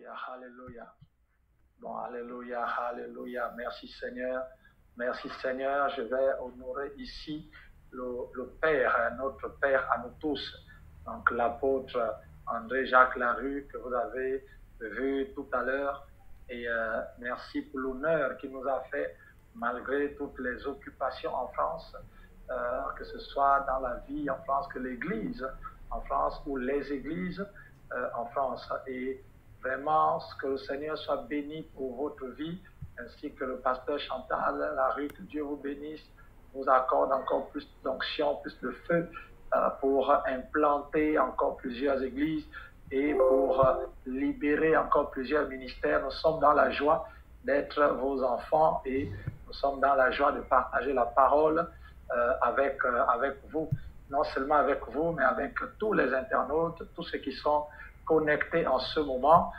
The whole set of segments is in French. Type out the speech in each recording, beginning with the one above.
Alléluia, alléluia. Bon, alléluia, alléluia. Merci Seigneur. Merci Seigneur. Je vais honorer ici le Père, notre Père à nous tous. Donc l'apôtre André-Jacques Larue que vous avez vu tout à l'heure. Et merci pour l'honneur qu'il nous a fait malgré toutes les occupations en France, que ce soit dans la vie en France, que l'Église en France ou les églises en France. Et vraiment, que le Seigneur soit béni pour votre vie, ainsi que le pasteur Chantal Larue, que Dieu vous bénisse, vous accorde encore plus d'onction, plus de feu pour implanter encore plusieurs églises et pour libérer encore plusieurs ministères. Nous sommes dans la joie d'être vos enfants et nous sommes dans la joie de partager la parole avec vous. Non seulement avec vous, mais avec tous les internautes, tous ceux qui sont connectés en ce moment.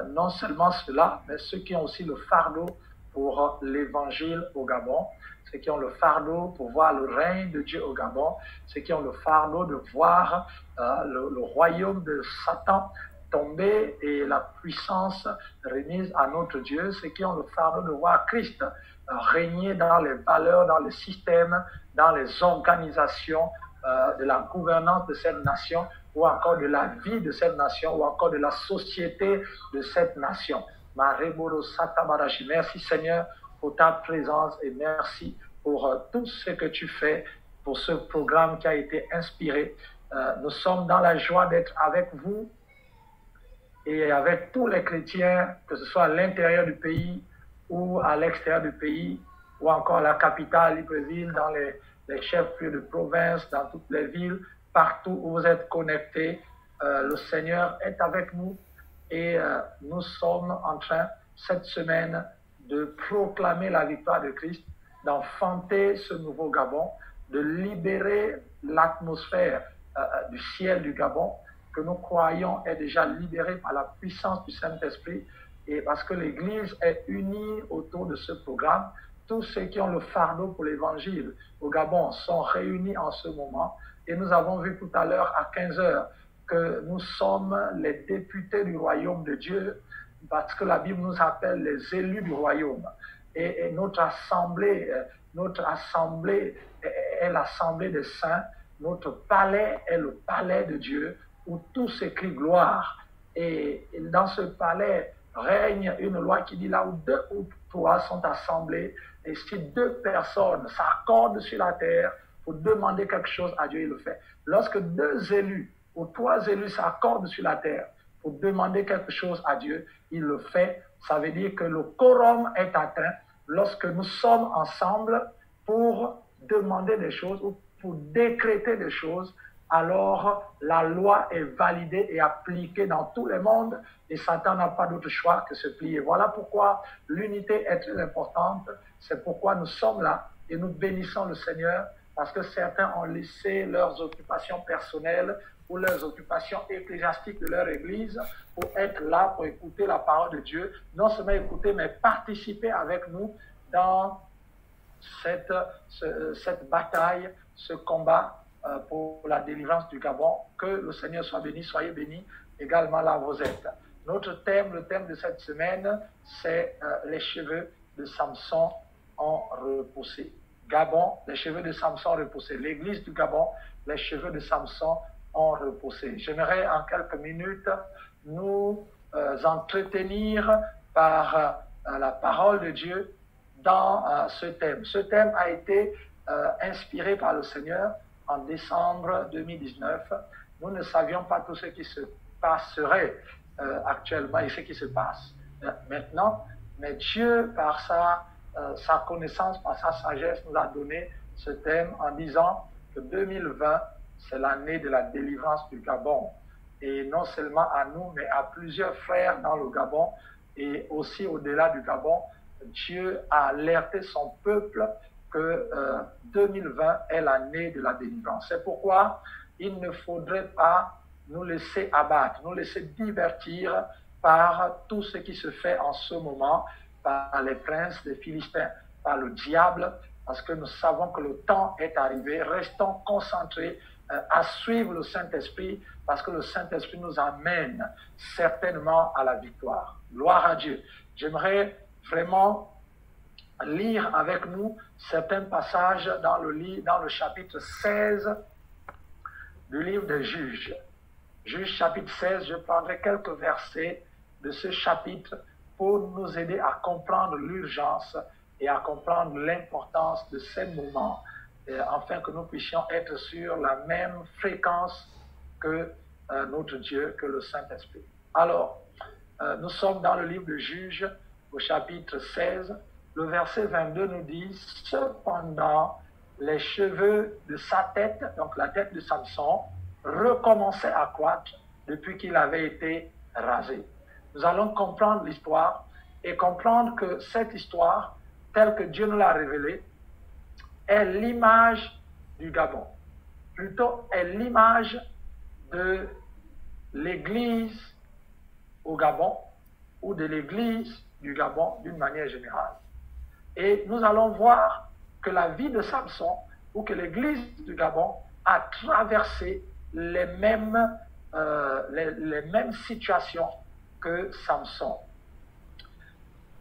Non seulement ceux-là, mais ceux qui ont aussi le fardeau pour l'évangile au Gabon, ceux qui ont le fardeau pour voir le règne de Dieu au Gabon, ceux qui ont le fardeau de voir le royaume de Satan tomber et la puissance remise à notre Dieu, ceux qui ont le fardeau de voir Christ régner dans les valeurs, dans le système, dans les organisations de la gouvernance de cette nation, ou encore de la vie de cette nation, ou encore de la société de cette nation. Merci Seigneur pour ta présence et merci pour tout ce que tu fais pour ce programme qui a été inspiré. Nous sommes dans la joie d'être avec vous et avec tous les chrétiens, que ce soit à l'intérieur du pays ou à l'extérieur du pays, ou encore à la capitale, Libreville, dans les chefs-lieux de province, dans toutes les villes, partout où vous êtes connectés. Le Seigneur est avec nous et nous sommes en train, cette semaine, de proclamer la victoire de Christ, d'enfanter ce nouveau Gabon, de libérer l'atmosphère du ciel du Gabon, que nous croyons est déjà libérée par la puissance du Saint-Esprit, et parce que l'Église est unie autour de ce programme. Tous ceux qui ont le fardeau pour l'Évangile au Gabon sont réunis en ce moment, et nous avons vu tout à l'heure à 15h que nous sommes les députés du royaume de Dieu, parce que la Bible nous appelle les élus du royaume. Et notre assemblée est l'assemblée des saints, notre palais est le palais de Dieu, où tout s'écrit gloire. Et dans ce palais règne une loi qui dit là où 2 ou 3 sont assemblés, et si 2 personnes s'accordent sur la terre pour demander quelque chose à Dieu, il le fait. Lorsque 2 élus ou 3 élus s'accordent sur la terre pour demander quelque chose à Dieu, il le fait. Ça veut dire que le quorum est atteint lorsque nous sommes ensemble pour demander des choses ou pour décréter des choses. Alors la loi est validée et appliquée dans tout le monde et Satan n'a pas d'autre choix que se plier. Voilà pourquoi l'unité est très importante. C'est pourquoi nous sommes là et nous bénissons le Seigneur, parce que certains ont laissé leurs occupations personnelles ou leurs occupations ecclésiastiques de leur église pour être là, pour écouter la parole de Dieu. Non seulement écouter, mais participer avec nous dans cette bataille, ce combat pour la délivrance du Gabon. Que le Seigneur soit béni, soyez bénis également là où vous êtes. Notre thème, le thème de cette semaine, c'est les cheveux de Samson ont repoussé. Gabon, les cheveux de Samson ont repoussé. L'église du Gabon, les cheveux de Samson ont repoussé. J'aimerais en quelques minutes nous entretenir par la parole de Dieu dans ce thème. Ce thème a été inspiré par le Seigneur en décembre 2019. Nous ne savions pas tout ce qui se passerait actuellement et ce qui se passe maintenant, mais Dieu, par sa connaissance, par sa sagesse, nous a donné ce thème en disant que 2020, c'est l'année de la délivrance du Gabon. Et non seulement à nous, mais à plusieurs frères dans le Gabon et aussi au-delà du Gabon, Dieu a alerté son peuple que 2020 est l'année de la délivrance. C'est pourquoi il ne faudrait pas nous laisser abattre, nous laisser divertir par tout ce qui se fait en ce moment, par les princes des Philistins, par le diable, parce que nous savons que le temps est arrivé. Restons concentrés à suivre le Saint-Esprit, parce que le Saint-Esprit nous amène certainement à la victoire. Gloire à Dieu. J'aimerais vraiment lire avec nous certains passages dans le chapitre 16 du livre des Juges. Juges chapitre 16, je prendrai quelques versets de ce chapitre pour nous aider à comprendre l'urgence et à comprendre l'importance de ces moments, afin que nous puissions être sur la même fréquence que notre Dieu, que le Saint-Esprit. Alors, nous sommes dans le livre de Juges, au chapitre 16. Le verset 22 nous dit « Cependant, les cheveux de sa tête, donc la tête de Samson, recommençaient à croître depuis qu'il avait été rasé. » Nous allons comprendre l'histoire et comprendre que cette histoire, telle que Dieu nous l'a révélée, est l'image du Gabon. Plutôt, est l'image de l'Église au Gabon ou de l'Église du Gabon d'une manière générale. Et nous allons voir que la vie de Samson ou que l'Église du Gabon a traversé les mêmes situations que Samson.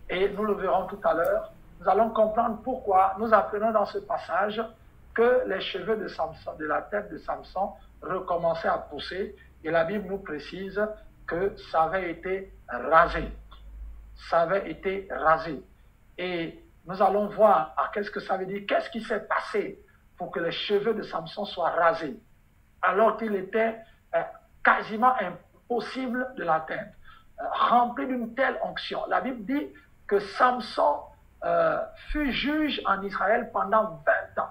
Et nous le verrons tout à l'heure. Nous allons comprendre pourquoi nous apprenons dans ce passage que les cheveux de Samson, de la tête de Samson, recommençaient à pousser. Et la Bible nous précise que ça avait été rasé. Ça avait été rasé. Et nous allons voir qu'est-ce que ça veut dire, qu'est-ce qui s'est passé pour que les cheveux de Samson soient rasés, alors qu'il était quasiment impossible de l'atteindre, rempli d'une telle onction. La Bible dit que Samson fut juge en Israël pendant 20 ans.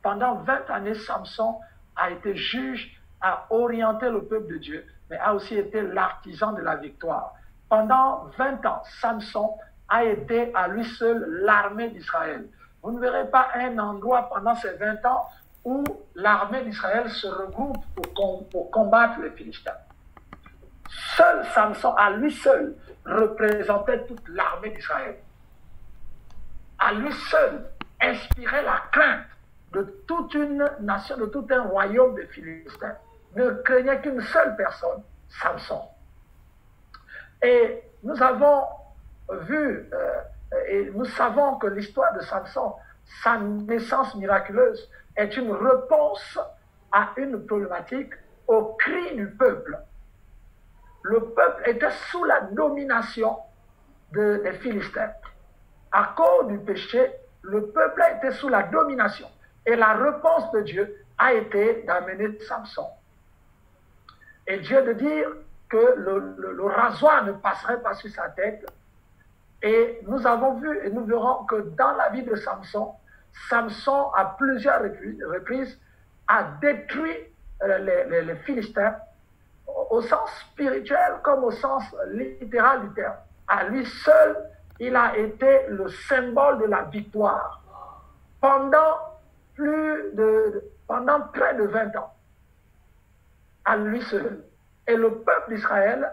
Pendant 20 années, Samson a été juge, a orienté le peuple de Dieu, mais a aussi été l'artisan de la victoire. Pendant 20 ans, Samson a été à lui seul l'armée d'Israël. Vous ne verrez pas un endroit pendant ces 20 ans où l'armée d'Israël se regroupe pour combattre les Philistins. Seul Samson, à lui seul, représentait toute l'armée d'Israël. À lui seul, inspirait la crainte de toute une nation, de tout un royaume de Philistins. Ne craignait qu'une seule personne, Samson. Et nous avons vu, et nous savons que l'histoire de Samson, sa naissance miraculeuse, est une réponse à une problématique, au cri du peuple. Le peuple était sous la domination des Philistins. À cause du péché, le peuple a été sous la domination. Et la réponse de Dieu a été d'amener Samson. Et Dieu de dire que le rasoir ne passerait pas sur sa tête. Et nous avons vu et nous verrons que dans la vie de Samson, Samson à plusieurs reprises a détruit les Philistins au sens spirituel comme au sens littéral du terme. À lui seul, il a été le symbole de la victoire pendant près de 20 ans. À lui seul. Et le peuple d'Israël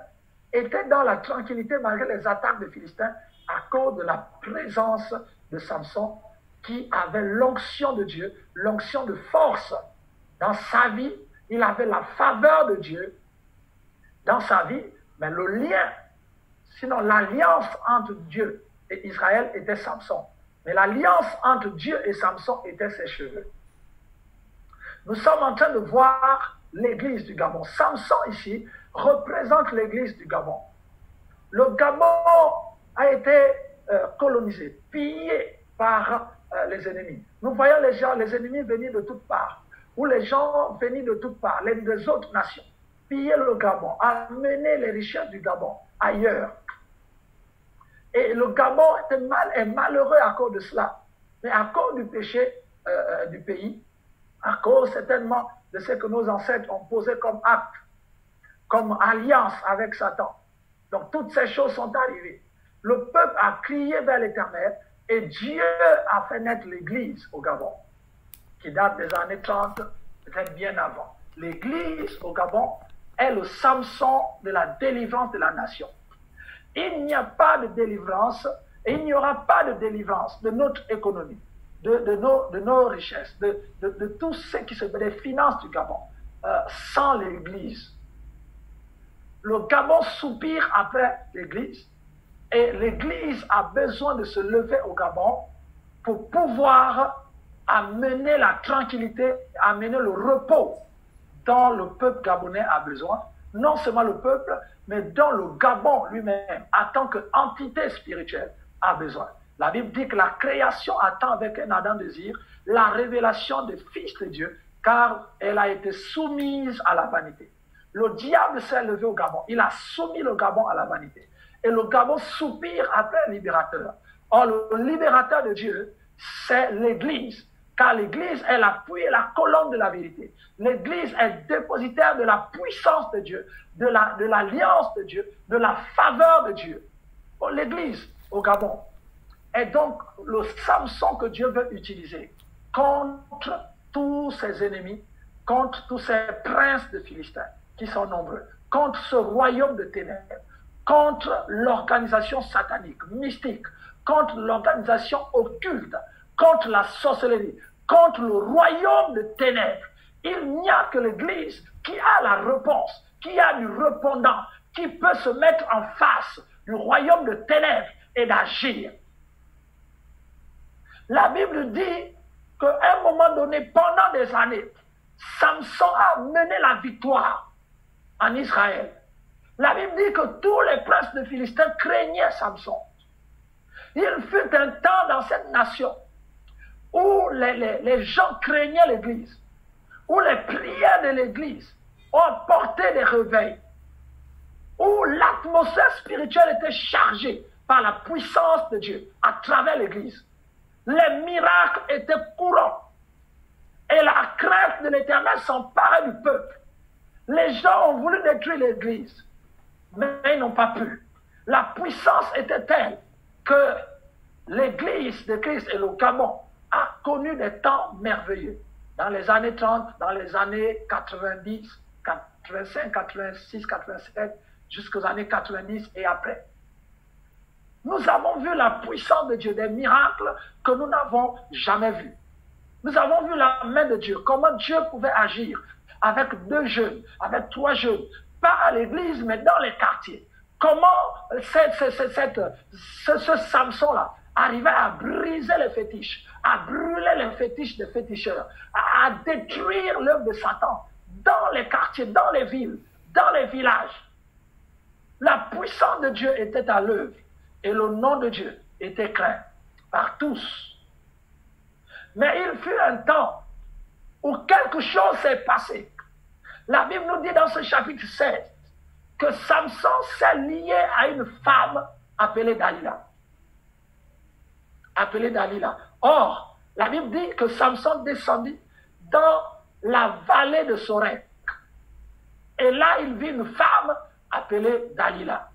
était dans la tranquillité malgré les attaques des Philistins à cause de la présence de Samson qui avait l'onction de Dieu, l'onction de force. Dans sa vie, il avait la faveur de Dieu dans sa vie, mais le lien, sinon l'alliance entre Dieu et Israël était Samson. Mais l'alliance entre Dieu et Samson était ses cheveux. Nous sommes en train de voir l'église du Gabon. Samson ici représente l'église du Gabon. Le Gabon a été colonisé, pillé par les ennemis. Nous voyons les ennemis venir de toutes parts, ou les gens venir de toutes parts, des autres nations, piller le Gabon, amener les richesses du Gabon ailleurs. Et le Gabon est malheureux à cause de cela. Mais à cause du péché du pays, à cause certainement de ce que nos ancêtres ont posé comme acte, comme alliance avec Satan. Donc toutes ces choses sont arrivées. Le peuple a crié vers l'Éternel et Dieu a fait naître l'Église au Gabon, qui date des années 30, peut-être bien avant. L'Église au Gabon est le Samson de la délivrance de la nation. Il n'y a pas de délivrance et il n'y aura pas de délivrance de notre économie, de nos richesses, de tout ce qui se fait des finances du Gabon. sans l'Église. Le Gabon soupire après l'Église et l'Église a besoin de se lever au Gabon pour pouvoir amener la tranquillité, amener le repos dont le peuple gabonais a besoin. Non seulement le peuple, mais dont le Gabon lui-même, en tant qu'entité spirituelle, a besoin. La Bible dit que la création attend avec un ardent désir la révélation des fils de Dieu, car elle a été soumise à la vanité. Le diable s'est levé au Gabon. Il a soumis le Gabon à la vanité. Et le Gabon soupire après un libérateur. Or, le libérateur de Dieu, c'est l'Église. Car l'Église est l'appui et la colonne de la vérité. L'Église est dépositaire de la puissance de Dieu, de l'alliance de Dieu, de la faveur de Dieu. L'Église au Gabon est donc le Samson que Dieu veut utiliser contre tous ses ennemis, contre tous ces princes de Philistins qui sont nombreux, contre ce royaume de ténèbres, contre l'organisation satanique, mystique, contre l'organisation occulte, contre la sorcellerie, contre le royaume de ténèbres. Il n'y a que l'Église qui a la réponse, qui a du répondant, qui peut se mettre en face du royaume de ténèbres et d'agir. La Bible dit qu'à un moment donné, pendant des années, Samson a mené la victoire en Israël. La Bible dit que tous les princes de Philistins craignaient Samson. Il fut un temps dans cette nation où les gens craignaient l'Église, où les prières de l'Église ont porté des réveils, où l'atmosphère spirituelle était chargée par la puissance de Dieu à travers l'Église. Les miracles étaient courants et la crainte de l'Éternel s'emparait du peuple. Les gens ont voulu détruire l'Église, mais ils n'ont pas pu. La puissance était telle que l'Église de Christ et le Gabon a connu des temps merveilleux. Dans les années 30, dans les années 90, 85, 86, 87, jusqu'aux années 90 et après. Nous avons vu la puissance de Dieu, des miracles que nous n'avons jamais vus. Nous avons vu la main de Dieu, comment Dieu pouvait agir avec 2 jeunes, avec 3 jeunes, pas à l'église, mais dans les quartiers. Comment ce Samson-là arrivait à briser les fétiches, à brûler les fétiches des féticheurs, à détruire l'œuvre de Satan dans les quartiers, dans les villes, dans les villages. La puissance de Dieu était à l'œuvre et le nom de Dieu était craint par tous. Mais il fut un temps où quelque chose s'est passé. La Bible nous dit dans ce chapitre 16 que Samson s'est lié à une femme appelée Dalila. Or, la Bible dit que Samson descendit dans la vallée de Sorek. Et là, il vit une femme appelée Dalila.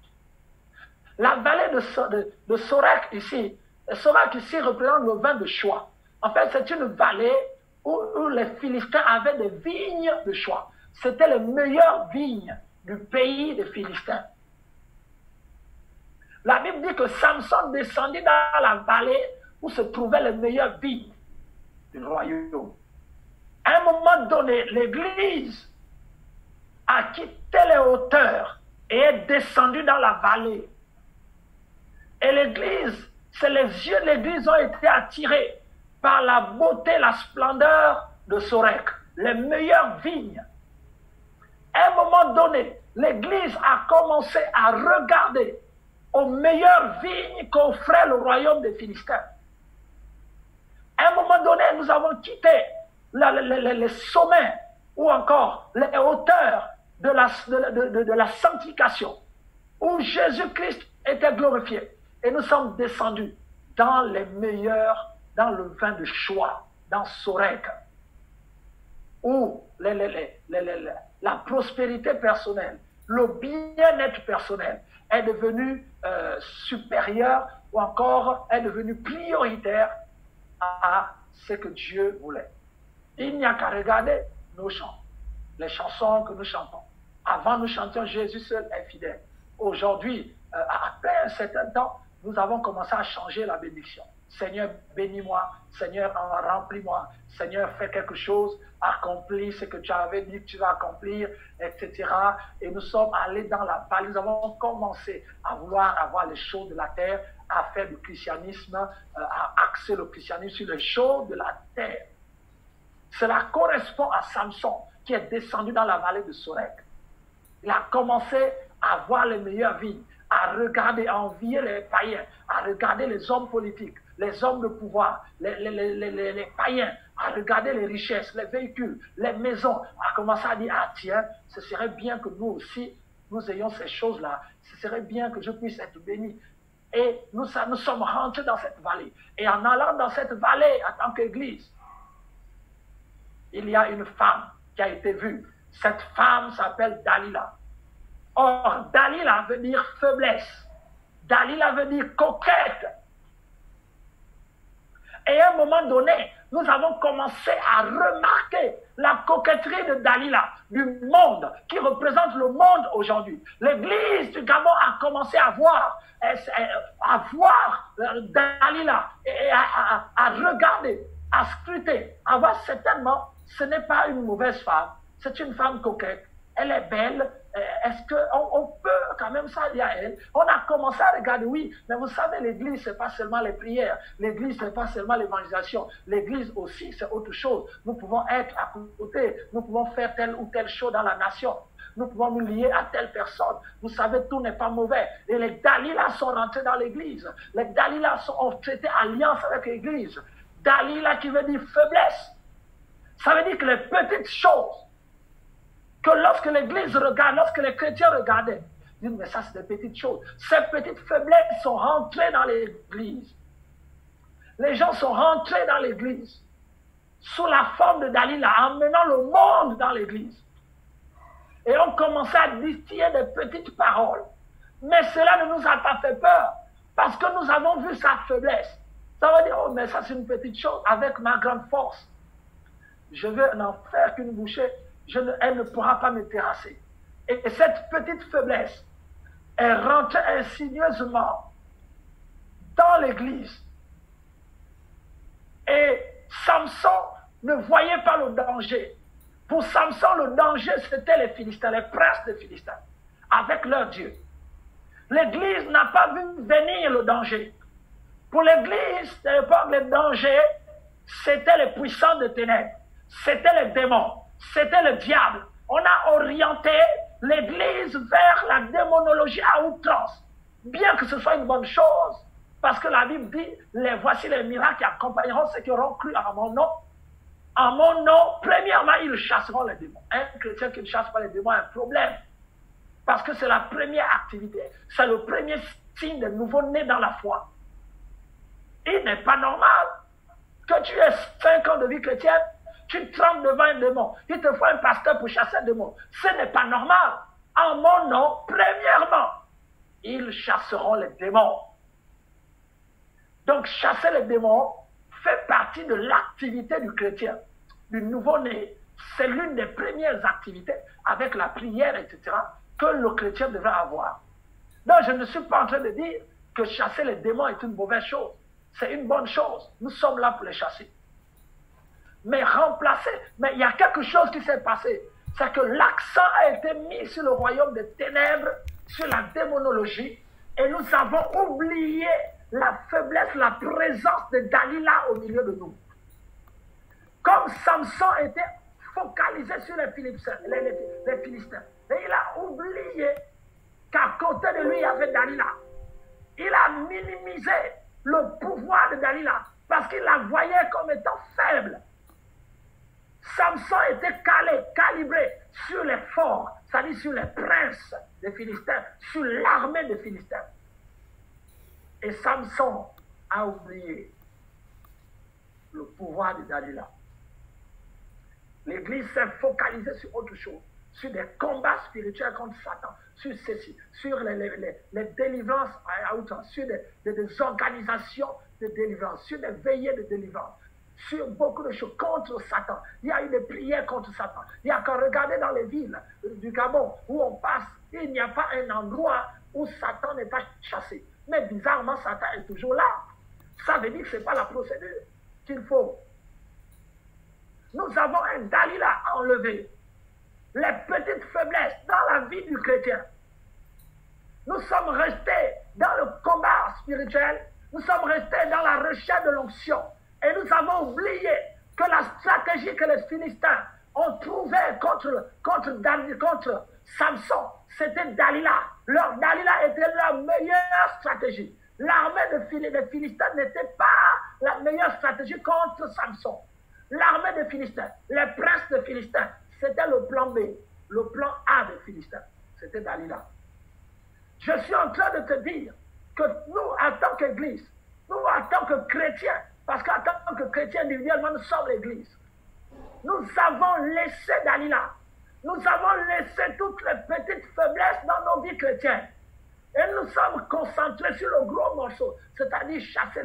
La vallée de Sorek ici représente le vin de choix. En fait, c'est une vallée où les Philistins avaient des vignes de choix. C'était les meilleures vignes du pays des Philistins. La Bible dit que Samson descendit dans la vallée où se trouvaient les meilleures vignes du royaume. À un moment donné, l'Église a quitté les hauteurs et est descendue dans la vallée. Et l'Église, les yeux de l'Église ont été attirés par la beauté, la splendeur de Sorek, les meilleures vignes. À un moment donné, l'Église a commencé à regarder aux meilleures vignes qu'offrait le royaume des Philistins. À un moment donné, nous avons quitté les sommets ou encore les hauteurs de la sanctification, où Jésus-Christ était glorifié. Et nous sommes descendus dans les meilleurs, dans le vin de choix, dans Sorek, où la prospérité personnelle, le bien-être personnel est devenu supérieur ou encore est devenu prioritaire à ce que Dieu voulait. Il n'y a qu'à regarder nos chants, les chansons que nous chantons. Avant, nous chantions Jésus seul est fidèle. Aujourd'hui, après un certain temps, nous avons commencé à changer la bénédiction. Seigneur, bénis-moi. Seigneur, remplis-moi. Seigneur, fais quelque chose. Accomplis ce que tu avais dit que tu vas accomplir, etc. Et nous sommes allés dans la vallée. Nous avons commencé à vouloir avoir les choses de la terre, à faire du christianisme, à axer le christianisme sur les choses de la terre. Cela correspond à Samson qui est descendu dans la vallée de Sorek. Il a commencé à voir les meilleures vies, à regarder, à envier les païens, à regarder les hommes politiques, les hommes de pouvoir, les païens, à regarder les richesses, les véhicules, les maisons, à commencer à dire, ah tiens, ce serait bien que nous aussi, nous ayons ces choses-là, ce serait bien que je puisse être béni. Et nous sommes rentrés dans cette vallée. Et en allant dans cette vallée en tant qu'église, il y a une femme qui a été vue. Cette femme s'appelle Dalila. Or, Dalila veut dire faiblesse. Dalila veut dire coquette. Et à un moment donné, nous avons commencé à remarquer la coquetterie de Dalila, du monde, qui représente le monde aujourd'hui. L'église du Gabon a commencé à voir Dalila et à regarder, à scruter, à voir certainement, ce n'est pas une mauvaise femme, c'est une femme coquette, elle est belle. Est-ce qu'on peut quand même s'allier à elle? On a commencé à regarder, oui, mais vous savez, l'église, ce n'est pas seulement les prières, l'église, ce n'est pas seulement l'évangélisation, l'église aussi, c'est autre chose. Nous pouvons être à côté, nous pouvons faire telle ou telle chose dans la nation, nous pouvons nous lier à telle personne. Vous savez, tout n'est pas mauvais. Et les Dalilas sont rentrés dans l'église, les Dalilas ont traité alliance avec l'église. Dalila qui veut dire faiblesse, ça veut dire que les petites choses, que lorsque l'église regarde, lorsque les chrétiens regardaient, ils disent, mais ça c'est des petites choses. Ces petites faiblesses sont rentrées dans l'église. Les gens sont rentrés dans l'église sous la forme de Dalila, emmenant le monde dans l'église. Et on commençait à distiller des petites paroles. Mais cela ne nous a pas fait peur, parce que nous avons vu sa faiblesse. Ça veut dire, oh mais ça c'est une petite chose, avec ma grande force, je vais n'en faire qu'une bouchée. Elle ne pourra pas me terrasser. Et cette petite faiblesse est rentrée insidieusement dans l'église. Et Samson ne voyait pas le danger. Pour Samson, le danger, c'était les Philistins, les princes des Philistins, avec leur Dieu. L'église n'a pas vu venir le danger. Pour l'église, à l'époque, le danger, c'était les puissants des ténèbres, c'était les démons. C'était le diable. On a orienté l'église vers la démonologie à outrance. Bien que ce soit une bonne chose, parce que la Bible dit, voici les miracles qui accompagneront ceux qui auront cru à mon nom. En mon nom, premièrement, ils chasseront les démons. Un chrétien qui ne chasse pas les démons a un problème. Parce que c'est la première activité. C'est le premier signe de nouveau-né dans la foi. Il n'est pas normal que tu aies 5 ans de vie chrétienne, tu trembles devant un démon. Il te faut un pasteur pour chasser un démon. Ce n'est pas normal. En mon nom, premièrement, ils chasseront les démons. Donc, chasser les démons fait partie de l'activité du chrétien, du nouveau-né. C'est l'une des premières activités, avec la prière, etc., que le chrétien devrait avoir. Donc, je ne suis pas en train de dire que chasser les démons est une mauvaise chose. C'est une bonne chose. Nous sommes là pour les chasser. Mais remplacer, mais il y a quelque chose qui s'est passé. C'est que l'accent a été mis sur le royaume des ténèbres, sur la démonologie, et nous avons oublié la faiblesse, la présence de Dalila au milieu de nous. Comme Samson était focalisé sur les Philistins, et il a oublié qu'à côté de lui, il y avait Dalila. Il a minimisé le pouvoir de Dalila, parce qu'il la voyait comme étant faible. Samson était calibré sur les forts, c'est-à-dire sur les princes des Philistins, sur l'armée des Philistins. Et Samson a oublié le pouvoir de Dalila. L'Église s'est focalisée sur autre chose, sur des combats spirituels contre Satan, sur ceci, sur les délivrances à outrance, sur des organisations de délivrance, sur des veillées de délivrance, sur beaucoup de choses contre Satan. Il y a eu des prières contre Satan. Il y a qu'à regarder dans les villes du Gabon où on passe, il n'y a pas un endroit où Satan n'est pas chassé. Mais bizarrement, Satan est toujours là. Ça veut dire que ce n'est pas la procédure qu'il faut. Nous avons un Dalila à enlever. Les petites faiblesses dans la vie du chrétien. Nous sommes restés dans le combat spirituel. Nous sommes restés dans la recherche de l'onction. Et nous avons oublié que la stratégie que les Philistins ont trouvée contre Samson, c'était Dalila. Leur Dalila était leur meilleure stratégie. L'armée des Philistins n'était pas la meilleure stratégie contre Samson. L'armée des Philistins, les princes des Philistins, c'était le plan B, le plan A des Philistins. C'était Dalila. Je suis en train de te dire que nous, en tant qu'Église, nous, en tant que chrétiens, parce qu'en tant que chrétiens individuellement, nous sommes l'Église, nous avons laissé Dalila. Nous avons laissé toutes les petites faiblesses dans nos vies chrétiennes. Et nous sommes concentrés sur le gros morceau, c'est-à-dire chasser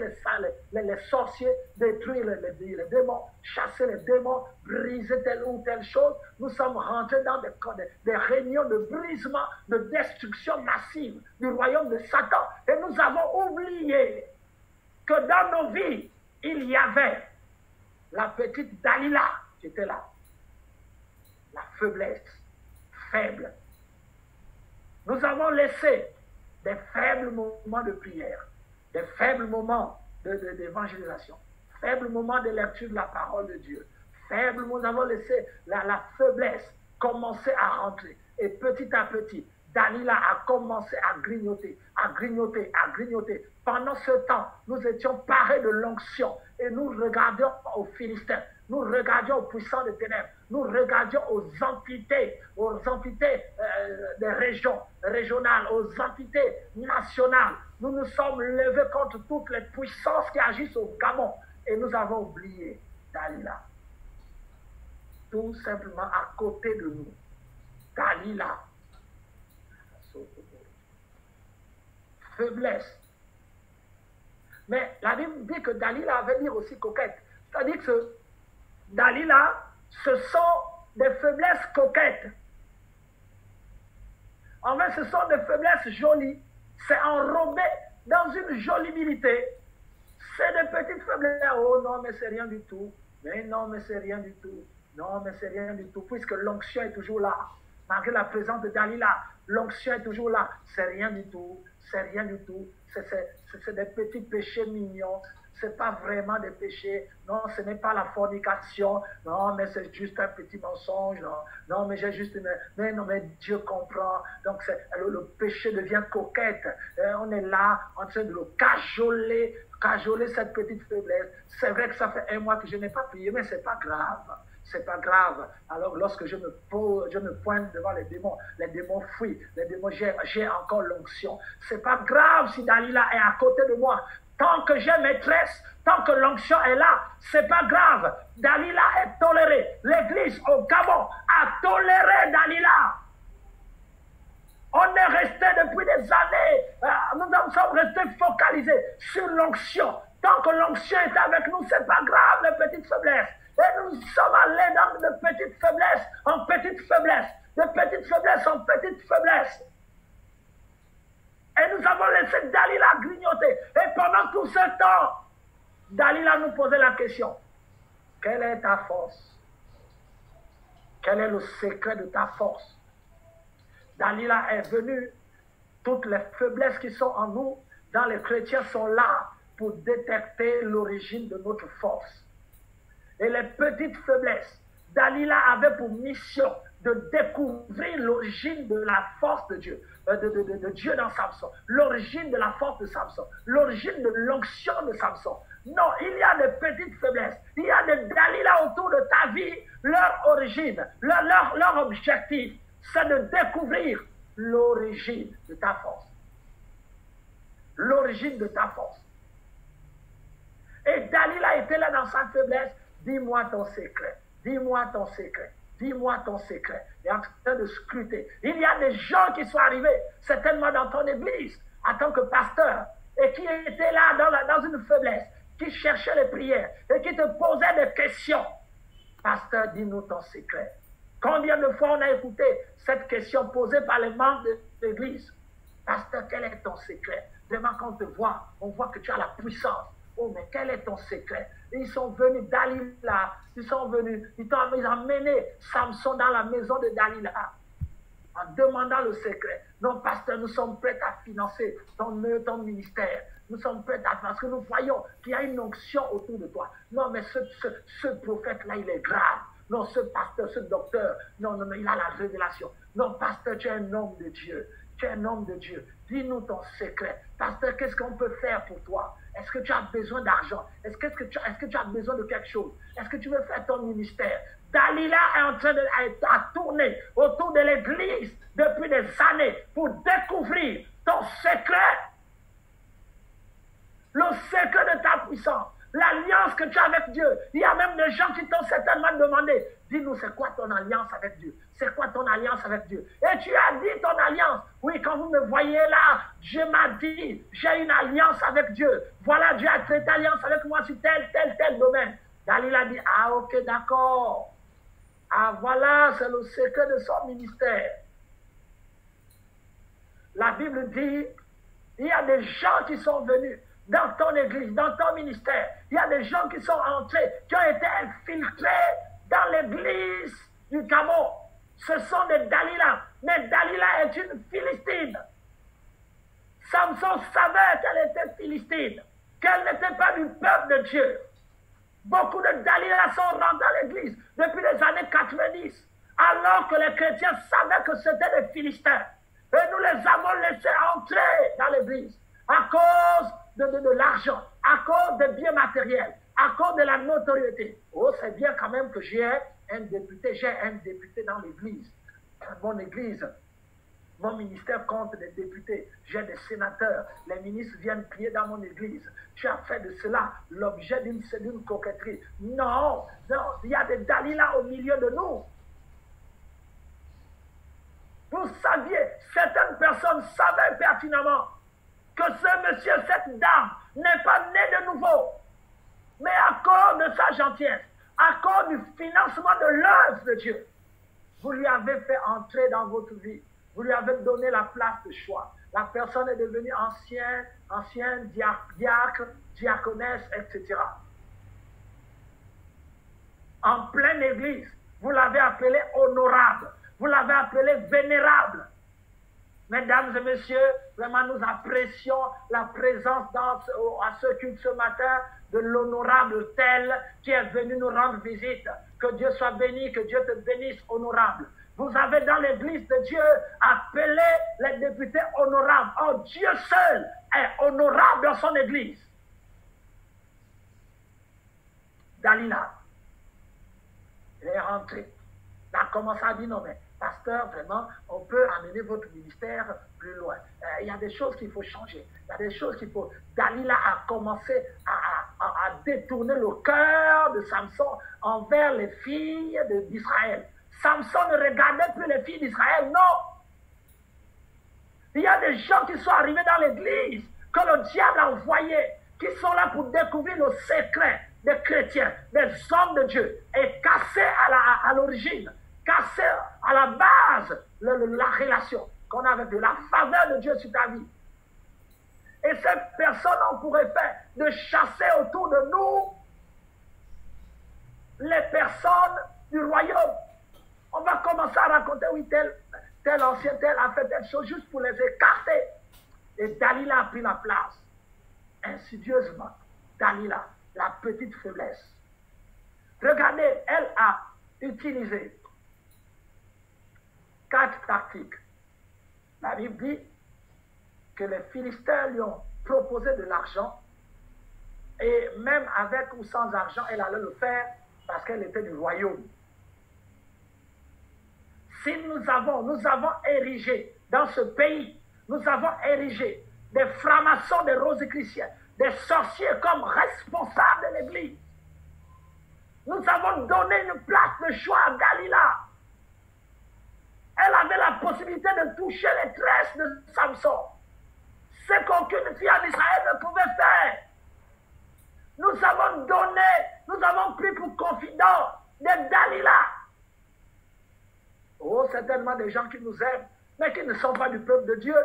les sorciers, détruire les démons, chasser les démons, briser telle ou telle chose. Nous sommes rentrés dans des réunions de brisement, de destruction massive du royaume de Satan. Et nous avons oublié que dans nos vies, il y avait la petite Dalila qui était là. La faiblesse, faible. Nous avons laissé des faibles moments de prière, des faibles moments d'évangélisation, faibles moments de lecture de la parole de Dieu, faibles, nous avons laissé la faiblesse commencer à rentrer. Et petit à petit, Dalila a commencé à grignoter, à grignoter, à grignoter. Pendant ce temps, nous étions parés de l'onction et nous regardions aux Philistins, nous regardions aux puissants des ténèbres, nous regardions aux entités des régions régionales, aux entités nationales. Nous nous sommes levés contre toutes les puissances qui agissent au Gabon et nous avons oublié Dalila. Tout simplement à côté de nous. Dalila. Faiblesse. Mais la Bible dit que Dalila veut dire aussi coquette. C'est-à-dire que Dalila, ce sont des faiblesses coquettes. En fait, ce sont des faiblesses jolies. C'est enrobé dans une jolibilité. C'est des petites faiblesses. Oh non, mais c'est rien du tout. Mais non, mais c'est rien du tout. Non, mais c'est rien du tout. Puisque l'onction est toujours là. Malgré la présence de Dalila, l'onction est toujours là. C'est rien du tout. C'est rien du tout. C'est des petits péchés mignons. Ce n'est pas vraiment des péchés. Non, ce n'est pas la fornication. Non, mais c'est juste un petit mensonge. Non, non, mais j'ai juste une... Mais non, mais Dieu comprend. Donc, le péché devient coquette. Et on est là en train de le cajoler cette petite faiblesse. C'est vrai que ça fait un mois que je n'ai pas prié, mais ce n'est pas grave. C'est pas grave. Alors, lorsque je me pointe devant les démons fuient. Les démons, j'ai encore l'onction. C'est pas grave si Dalila est à côté de moi. Tant que j'ai maîtresse, tant que l'onction est là, c'est pas grave. Dalila est tolérée. L'église au Gabon a toléré Dalila. On est resté depuis des années. Nous sommes restés focalisés sur l'onction. Tant que l'onction est avec nous, c'est pas grave les petites faiblesses. Et nous sommes allés dans de petites faiblesses en petites faiblesses, de petites faiblesses en petites faiblesses. Et nous avons laissé Dalila grignoter. Et pendant tout ce temps, Dalila nous posait la question. Quelle est ta force? Quel est le secret de ta force? Dalila est venue. Toutes les faiblesses qui sont en nous, dans les chrétiens, sont là pour détecter l'origine de notre force. Et les petites faiblesses, Dalila avait pour mission de découvrir l'origine de la force de Dieu, de Dieu dans Samson, l'origine de la force de Samson, l'origine de l'onction de Samson. Non, il y a des petites faiblesses, il y a des Dalila autour de ta vie, leur origine, leur objectif, c'est de découvrir l'origine de ta force. L'origine de ta force. Et Dalila était là dans sa faiblesse. Dis-moi ton secret, dis-moi ton secret, dis-moi ton secret. Il est en train de scruter. Il y a des gens qui sont arrivés, certainement dans ton église, en tant que pasteur, et qui étaient là dans une faiblesse, qui cherchaient les prières, et qui te posaient des questions. Pasteur, dis-nous ton secret. Combien de fois on a écouté cette question posée par les membres de l'église? Pasteur, quel est ton secret? Vraiment, quand on te voit, on voit que tu as la puissance. Oh, mais quel est ton secret? Et ils sont venus, Dalila, ils sont venus, ils ont emmené Samson dans la maison de Dalila en demandant le secret. Non, pasteur, nous sommes prêts à financer ton ministère. Nous sommes prêts à, parce que nous voyons qu'il y a une onction autour de toi. Non, mais ce prophète-là, il est grave. Non, ce pasteur, ce docteur, non, il a la révélation. Non, pasteur, tu es un homme de Dieu. Tu es un homme de Dieu. Dis-nous ton secret. Pasteur, qu'est-ce qu'on peut faire pour toi? Est-ce que tu as besoin d'argent? Est-ce que tu as besoin de quelque chose? Est-ce que tu veux faire ton ministère? Dalila est en train de tourner autour de l'église depuis des années pour découvrir ton secret. Le secret de ta puissance. L'alliance que tu as avec Dieu. Il y a même des gens qui t'ont certainement demandé, dis-nous, c'est quoi ton alliance avec Dieu? C'est quoi ton alliance avec Dieu? Et tu as dit ton alliance. Oui, quand vous me voyez là, Dieu m'a dit, j'ai une alliance avec Dieu. Voilà, Dieu a traité alliance avec moi sur tel domaine. Dalila dit, ah ok, d'accord. Ah voilà, c'est le secret de son ministère. La Bible dit, il y a des gens qui sont venus dans ton église, dans ton ministère. Il y a des gens qui sont entrés, qui ont été infiltrés dans l'église du Cameroun. Ce sont des Dalila. Mais Dalila est une Philistine. Samson savait qu'elle était Philistine, qu'elle n'était pas du peuple de Dieu. Beaucoup de Dalila sont rentrés dans l'église depuis les années 90, alors que les chrétiens savaient que c'était des Philistins. Et nous les avons laissés entrer dans l'église à cause de l'argent, à cause des biens matériels, à cause de la notoriété. Oh, c'est bien quand même que j'ai un député dans l'église. Mon église, mon ministère compte des députés, j'ai des sénateurs, les ministres viennent prier dans mon église. Tu as fait de cela l'objet d'une coquetterie. Non, non, il y a des Dalila au milieu de nous. Vous saviez, certaines personnes savaient pertinemment que ce monsieur, cette dame, n'est pas né de nouveau. Mais à cause de sa gentillesse, à cause du financement de l'œuvre de Dieu, vous lui avez fait entrer dans votre vie. Vous lui avez donné la place de choix. La personne est devenue ancien diacre, diaconesse, etc. En pleine église, vous l'avez appelé honorable. Vous l'avez appelé vénérable. Mesdames et messieurs, vraiment nous apprécions la présence à ce culte ce matin de l'honorable tel qui est venu nous rendre visite. Que Dieu soit béni, que Dieu te bénisse, honorable. Vous avez dans l'église de Dieu appelé les députés honorables. Oh, Dieu seul est honorable dans son église. Dalila, il est rentré. Il a commencé à dire non mais pasteur, vraiment, on peut amener votre ministère plus loin. Il y a des choses qu'il faut changer. Il y a des choses qu'il faut... Dalila a commencé à détourner le cœur de Samson envers les filles d'Israël. Samson ne regardait plus les filles d'Israël, non. Il y a des gens qui sont arrivés dans l'église, que le diable a envoyés, qui sont là pour découvrir le secret des chrétiens, des hommes de Dieu, et casser à l'origine, casser à la base la relation qu'on a avec Dieu, la faveur de Dieu sur ta vie. Et cette personne, on pourrait faire de chasser autour de nous les personnes du royaume. On va commencer à raconter, oui, tel ancien, tel a fait telle chose juste pour les écarter. Et Dalila a pris la place. Insidieusement, Dalila, la petite faiblesse. Regardez, elle a utilisé 4 tactiques. La Bible dit que les Philistins lui ont proposé de l'argent et même avec ou sans argent, elle allait le faire parce qu'elle était du royaume. Si nous avons érigé dans ce pays, nous avons érigé des francs-maçons, des rosicruciens, des sorciers comme responsables de l'église. Nous avons donné une place de choix à Dalila. Elle avait la possibilité de toucher les tresses de Samson. Ce qu'aucune fille en Israël ne pouvait faire. Nous avons donné, nous avons pris pour confident des Dalila. Oh, certainement des gens qui nous aiment, mais qui ne sont pas du peuple de Dieu.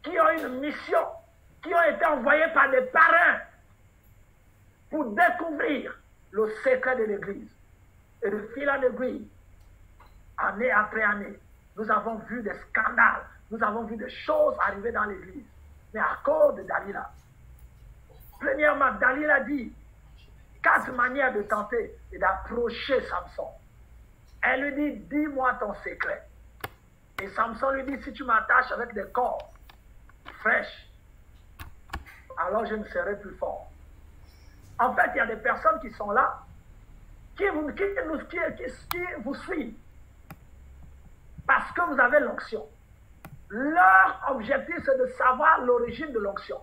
Qui ont une mission, qui ont été envoyés par des parrains pour découvrir le secret de l'Église. Et de fil en aiguille, année après année, nous avons vu des scandales, nous avons vu des choses arriver dans l'Église. Mais à cause de Dalila. Premièrement, Dalila dit 4 manières de tenter et d'approcher Samson. Elle lui dit, dis-moi ton secret. Et Samson lui dit, si tu m'attaches avec des cordes fraîches, alors je ne serai plus fort. En fait, il y a des personnes qui sont là, qui vous suivent, parce que vous avez l'onction. Leur objectif, c'est de savoir l'origine de l'onction.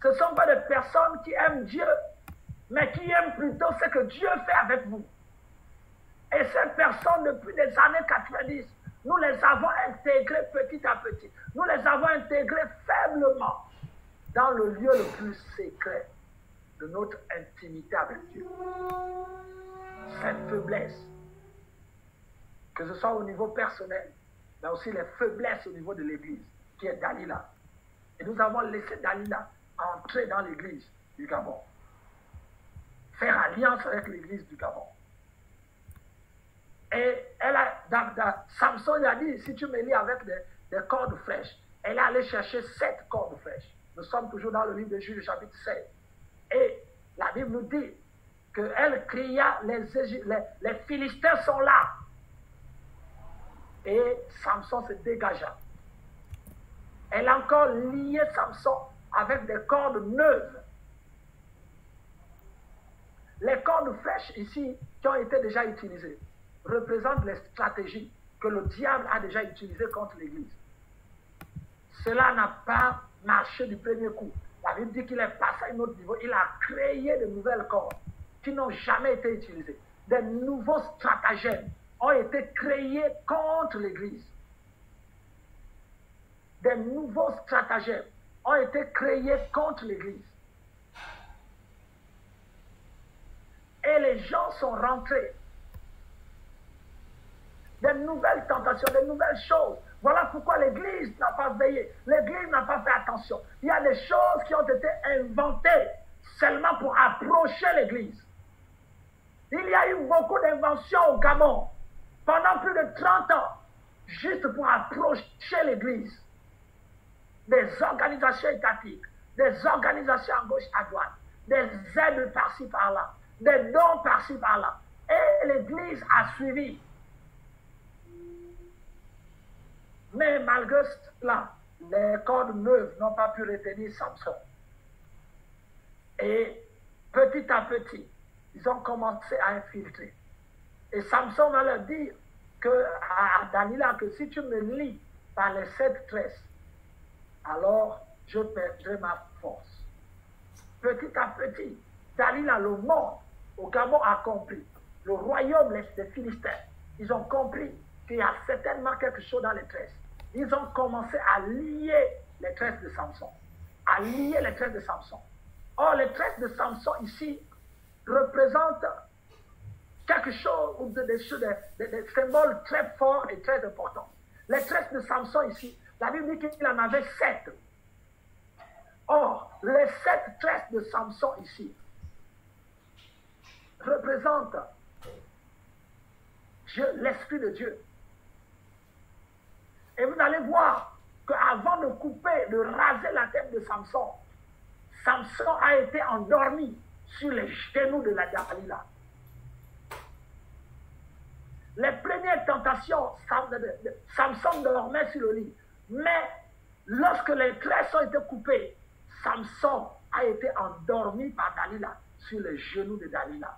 Ce ne sont pas des personnes qui aiment Dieu, mais qui aiment plutôt ce que Dieu fait avec vous. Et ces personnes, depuis les années 90, nous les avons intégrées petit à petit. Nous les avons intégrées faiblement dans le lieu le plus secret de notre intimité avec Dieu. Cette faiblesse, que ce soit au niveau personnel, mais aussi les faiblesses au niveau de l'Église, qui est Dalila. Et nous avons laissé Dalila entrer dans l'Église du Gabon, faire alliance avec l'Église du Gabon. Et Samson lui a dit, si tu me lis avec des cordes fraîches, elle est allée chercher 7 cordes fraîches. Nous sommes toujours dans le livre de Juge, chapitre 16. Et la Bible nous dit qu'elle cria, les Philistins sont là. Et Samson se dégagea. Elle a encore lié Samson avec des cordes neuves. Les cordes fraîches ici, qui ont été déjà utilisées, représentent les stratégies que le diable a déjà utilisées contre l'Église. Cela n'a pas marché du premier coup. La Bible dit qu'il est passé à un autre niveau. Il a créé de nouvelles cordes qui n'ont jamais été utilisées. Des nouveaux stratagèmes ont été créés contre l'Église. Des nouveaux stratagèmes ont été créés contre l'Église. Et les gens sont rentrés. Des nouvelles tentations, des nouvelles choses. Voilà pourquoi l'Église n'a pas veillé. L'Église n'a pas fait attention. Il y a des choses qui ont été inventées seulement pour approcher l'Église. Il y a eu beaucoup d'inventions au Gabon pendant plus de 30 ans, juste pour approcher l'Église. Des organisations étatiques, des organisations à gauche, à droite, des aides par-ci, par-là, des dons par-ci, par-là. Et l'Église a suivi. Mais malgré cela, les cordes neuves n'ont pas pu retenir Samson. Et petit à petit, ils ont commencé à infiltrer. Et Samson va leur dire à Dalila que si tu me lis par les 7 tresses, alors je perdrai ma force. Petit à petit, Dalila, le monde au Gabon a compris. Le royaume des Philistins, ils ont compris qu'il y a certainement quelque chose dans les tresses. Ils ont commencé à lier les tresses de Samson. À lier les tresses de Samson. Or, les tresses de Samson ici représentent quelque chose, ou des symboles très forts et très importants. Les tresses de Samson ici, la Bible dit qu'il en avait 7. Or, les 7 tresses de Samson ici représentent l'Esprit de Dieu. Et vous allez voir qu'avant de couper, de raser la tête de Samson, Samson a été endormi sur les genoux de la Dalila. Les premières tentations, Samson dormait sur le lit. Mais lorsque les tresses ont été coupées, Samson a été endormi par Dalila sur les genoux de Dalila.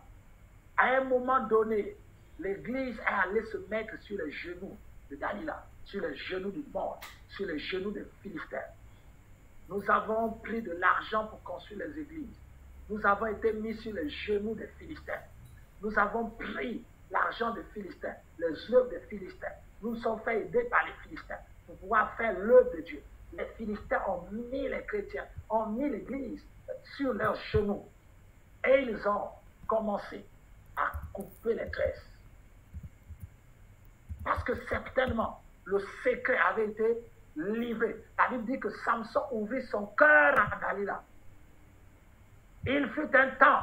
À un moment donné, l'Église est allée se mettre sur les genoux de Dalila, sur les genoux du monde, sur les genoux des Philistins. Nous avons pris de l'argent pour construire les églises. Nous avons été mis sur les genoux des Philistins. Nous avons pris l'argent des Philistins, les œuvres des Philistins. Nous nous sommes fait aider par les Philistins pour pouvoir faire l'œuvre de Dieu. Les Philistins ont mis les chrétiens, ont mis l'église sur leurs genoux. Et ils ont commencé à couper les tresses. Parce que certainement, le secret avait été livré. La Bible dit que Samson ouvrit son cœur à Dalila. Il fut un temps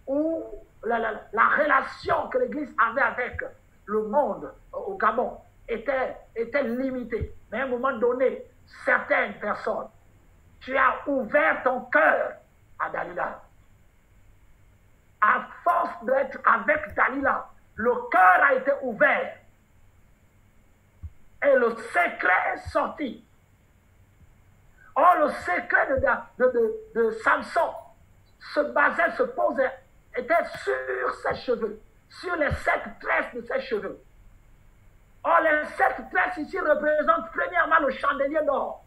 où la relation que l'Église avait avec le monde au Gabon était limitée. Mais à un moment donné, certaines personnes, tu as ouvert ton cœur à Dalila. À force d'être avec Dalila, le cœur a été ouvert. Et le secret est sorti. Or, le secret de Samson se posait, était sur ses cheveux, sur les 7 tresses de ses cheveux. Or, les 7 tresses ici représentent premièrement le chandelier d'or,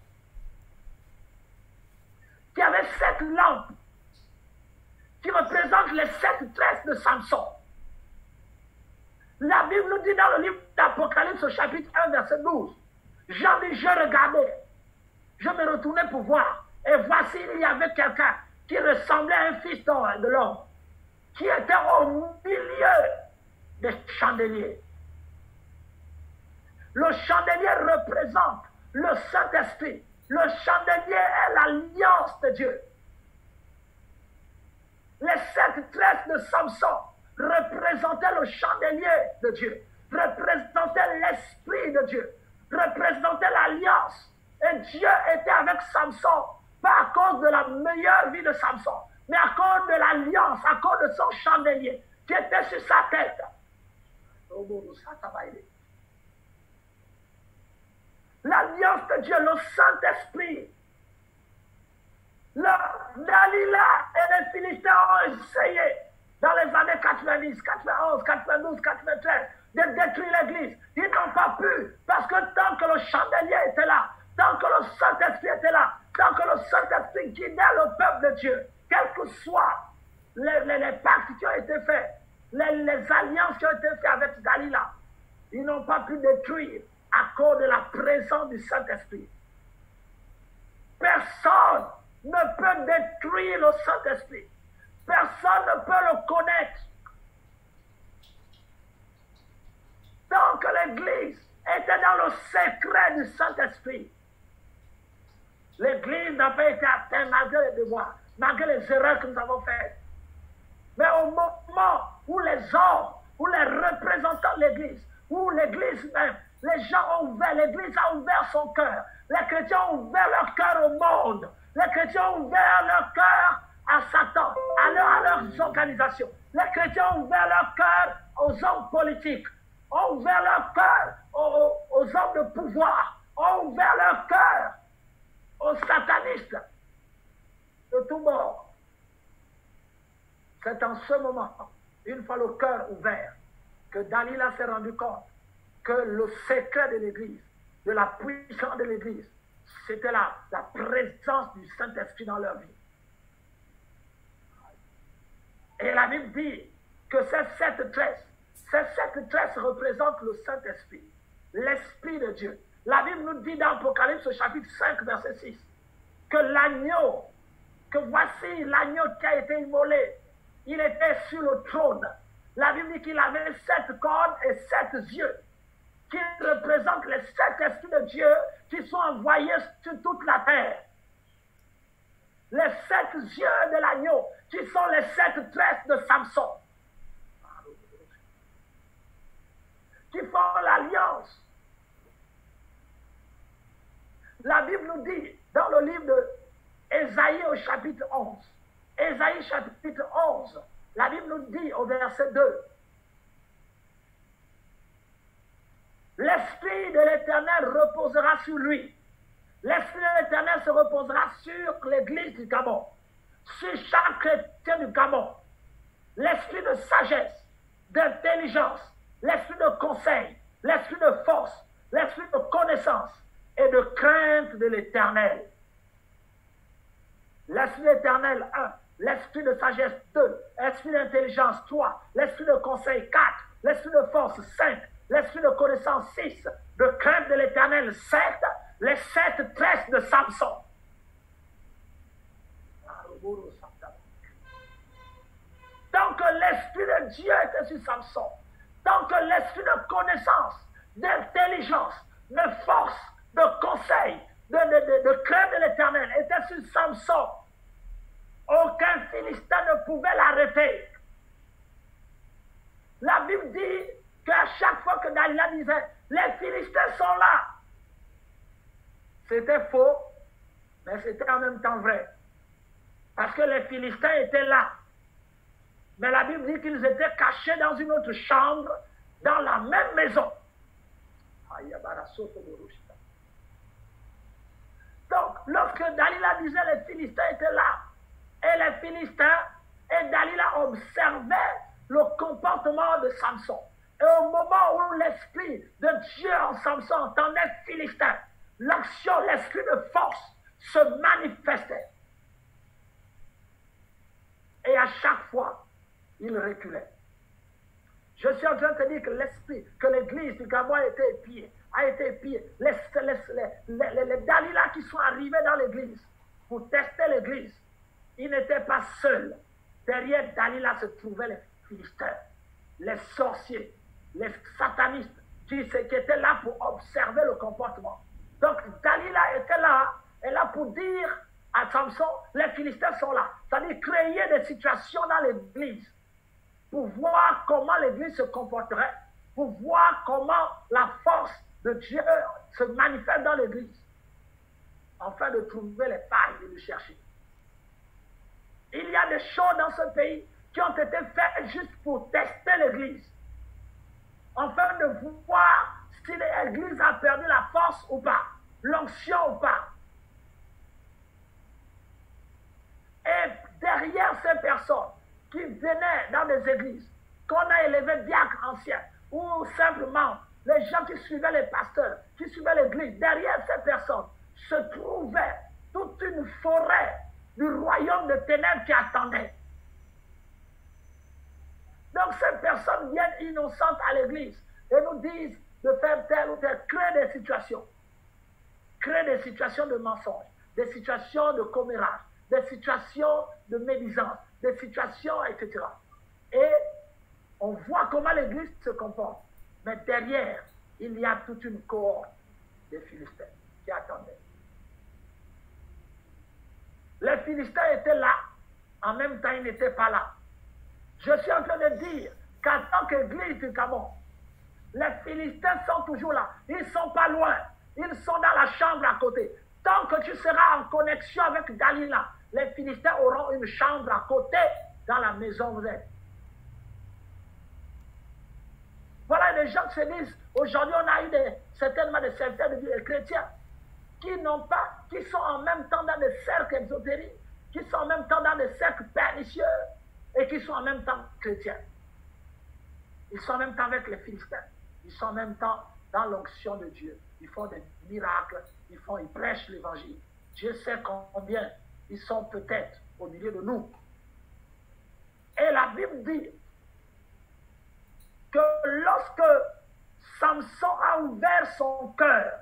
qui avait 7 lampes, qui représentent les 7 tresses de Samson. La Bible nous dit dans le livre d'Apocalypse, au chapitre 1, verset 12, Jean dit, je regardais, je me retournais pour voir, et voici, il y avait quelqu'un qui ressemblait à un fils de l'homme, qui était au milieu des chandeliers. Le chandelier représente le Saint-Esprit. Le chandelier est l'alliance de Dieu. Les 7 tresses de Samson représentaient le chandelier de Dieu, représentaient l'Esprit de Dieu, représentaient l'alliance. Et Dieu était avec Samson, pas à cause de la meilleure vie de Samson, mais à cause de l'alliance, à cause de son chandelier qui était sur sa tête. L'alliance de Dieu, le Saint-Esprit. Dalila et les Philistins ont essayé dans les années 90, 91, 92, 93 de détruire l'église. Ils n'ont pas pu, parce que tant que le chandelier était là, tant que le Saint-Esprit était là, tant que le Saint-Esprit guidait le peuple de Dieu, quels que soient les pactes qui ont été faits, les alliances qui ont été faites avec Dalila, ils n'ont pas pu détruire à cause de la présence du Saint-Esprit. Personne ne peut détruire le Saint-Esprit. Personne ne peut le connaître. Tant que l'Église était dans le secret du Saint-Esprit, l'Église n'a pas été atteinte malgré les devoirs, malgré les erreurs que nous avons faites. Mais au moment où les hommes, où les représentants de l'Église, où l'Église même, les gens ont ouvert, l'Église a ouvert son cœur. Les chrétiens ont ouvert leur cœur au monde. Les chrétiens ont ouvert leur cœur à Satan, à leurs organisations. Les chrétiens ont ouvert leur cœur aux hommes politiques, ont ouvert leur cœur aux hommes de pouvoir, ont ouvert leur cœur aux satanistes de tous bords. C'est en ce moment, une fois le cœur ouvert, que Dalila s'est rendu compte que le secret de l'Église, de la puissance de l'Église, c'était la présence du Saint-Esprit dans leur vie. Et la Bible dit que ces 7 tresses représentent le Saint-Esprit, l'Esprit de Dieu. La Bible nous dit dans Apocalypse, chapitre 5, verset 6, que l'agneau, que voici l'agneau qui a été immolé, il était sur le trône. La Bible dit qu'il avait 7 cornes et 7 yeux, qui représentent les 7 esprits de Dieu qui sont envoyés sur toute la terre. Les 7 yeux de l'agneau, qui sont les 7 tresses de Samson, qui font l'alliance. La Bible nous dit, dans le livre d'Ésaïe au chapitre 11, Ésaïe chapitre 11, la Bible nous dit au verset 2, l'Esprit de l'Éternel reposera sur lui. L'Esprit de l'Éternel se reposera sur l'Église du Gabon, sur chaque chrétien du Gabon. L'Esprit de sagesse, d'intelligence, l'Esprit de conseil, l'Esprit de force, l'Esprit de connaissance et de crainte de l'Éternel. L'Esprit de l'Éternel 1, l'Esprit de sagesse 2, l'Esprit d'intelligence 3, l'Esprit de conseil 4, l'Esprit de force 5, l'Esprit de connaissance 6, de crainte de l'Éternel 7, les 7 tresses de Samson. Tant que l'Esprit de Dieu était sur Samson, tant que l'Esprit de connaissance, d'intelligence, de force de conseil, de crainte de l'Éternel était sur Samson, aucun Philistin ne pouvait l'arrêter. La Bible dit qu'à chaque fois que Dalila disait, les Philistins sont là, c'était faux, mais c'était en même temps vrai. Parce que les Philistins étaient là. Mais la Bible dit qu'ils étaient cachés dans une autre chambre, dans la même maison. Donc, lorsque Dalila disait les Philistins étaient là, et les Philistins, et Dalila observait le comportement de Samson. Et au moment où l'esprit de Dieu en Samson entendait Philistin, l'action, l'esprit de force se manifestait. Et à chaque fois, il reculait. Je suis en train de te dire que l'esprit, que l'église du Gabon a été épiée. Les Dalila qui sont arrivés dans l'église pour tester l'église, ils n'étaient pas seuls. Derrière Dalila se trouvaient les Philistins, les sorciers, les satanistes qui étaient là pour observer le comportement. Donc Dalila était là, et là pour dire à Samson, les Philistins sont là. C'est-à-dire créer des situations dans l'église pour voir comment l'église se comporterait, pour voir comment la force de Dieu se manifeste dans l'église, afin de trouver les failles et de chercher. Il y a des choses dans ce pays qui ont été faites juste pour tester l'église, afin de voir si l'église a perdu la force ou pas, l'onction ou pas. Et derrière ces personnes qui venaient dans des églises, qu'on a élevées diacres anciens, ou simplement les gens qui suivaient les pasteurs, qui suivaient l'église, derrière ces personnes se trouvait toute une forêt du royaume de ténèbres qui attendait. Donc ces personnes viennent innocentes à l'église et nous disent de faire tel ou tel, créer des situations de mensonges, des situations de commérage, des situations de médisance, des situations, etc. Et on voit comment l'église se comporte. Mais derrière, il y a toute une cohorte de Philistins qui attendaient. Les Philistins étaient là, en même temps ils n'étaient pas là. Je suis en train de dire qu'en tant qu'église du Gabon, les Philistins sont toujours là. Ils ne sont pas loin. Ils sont dans la chambre à côté. Tant que tu seras en connexion avec Dalila, les Philistins auront une chambre à côté dans la maison où vous êtes. Voilà, les gens se disent, aujourd'hui on a eu certainement des serviteurs de Dieu, des chrétiens, qui sont en même temps dans des cercles exotériques, qui sont en même temps dans des cercles pernicieux, et qui sont en même temps chrétiens. Ils sont en même temps avec les Philistins. Ils sont en même temps dans l'onction de Dieu. Ils font des miracles, ils prêchent l'évangile. Dieu sait combien ils sont peut-être au milieu de nous. Et la Bible dit que lorsque Samson a ouvert son cœur,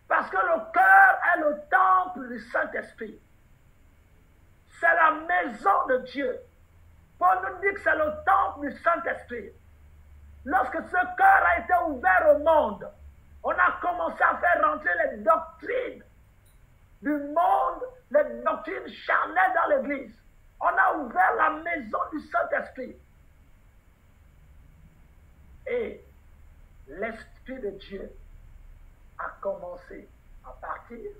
parce que le cœur est le temple du Saint-Esprit, c'est la maison de Dieu. Paul nous dit que c'est le temple du Saint-Esprit. Lorsque ce cœur a été ouvert au monde, on a commencé à faire rentrer les doctrines du monde, les doctrines charnelles dans l'église. On a ouvert la maison du Saint-Esprit. Et l'Esprit de Dieu a commencé à partir.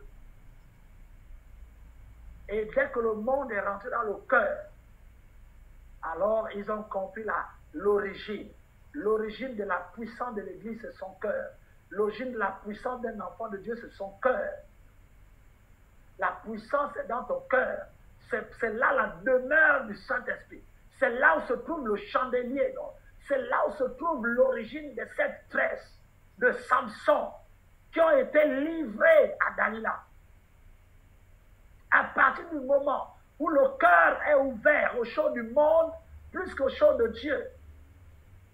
Et dès que le monde est rentré dans le cœur, alors ils ont compris l'origine. L'origine de la puissance de l'Église, c'est son cœur. L'origine de la puissance d'un enfant de Dieu, c'est son cœur. La puissance est dans ton cœur. C'est là la demeure du Saint-Esprit. C'est là où se trouve le chandelier. C'est là où se trouve l'origine de cette tresse de Samson qui ont été livrés à Dalila. À partir du moment où le cœur est ouvert aux choses du monde plus qu'aux choses de Dieu,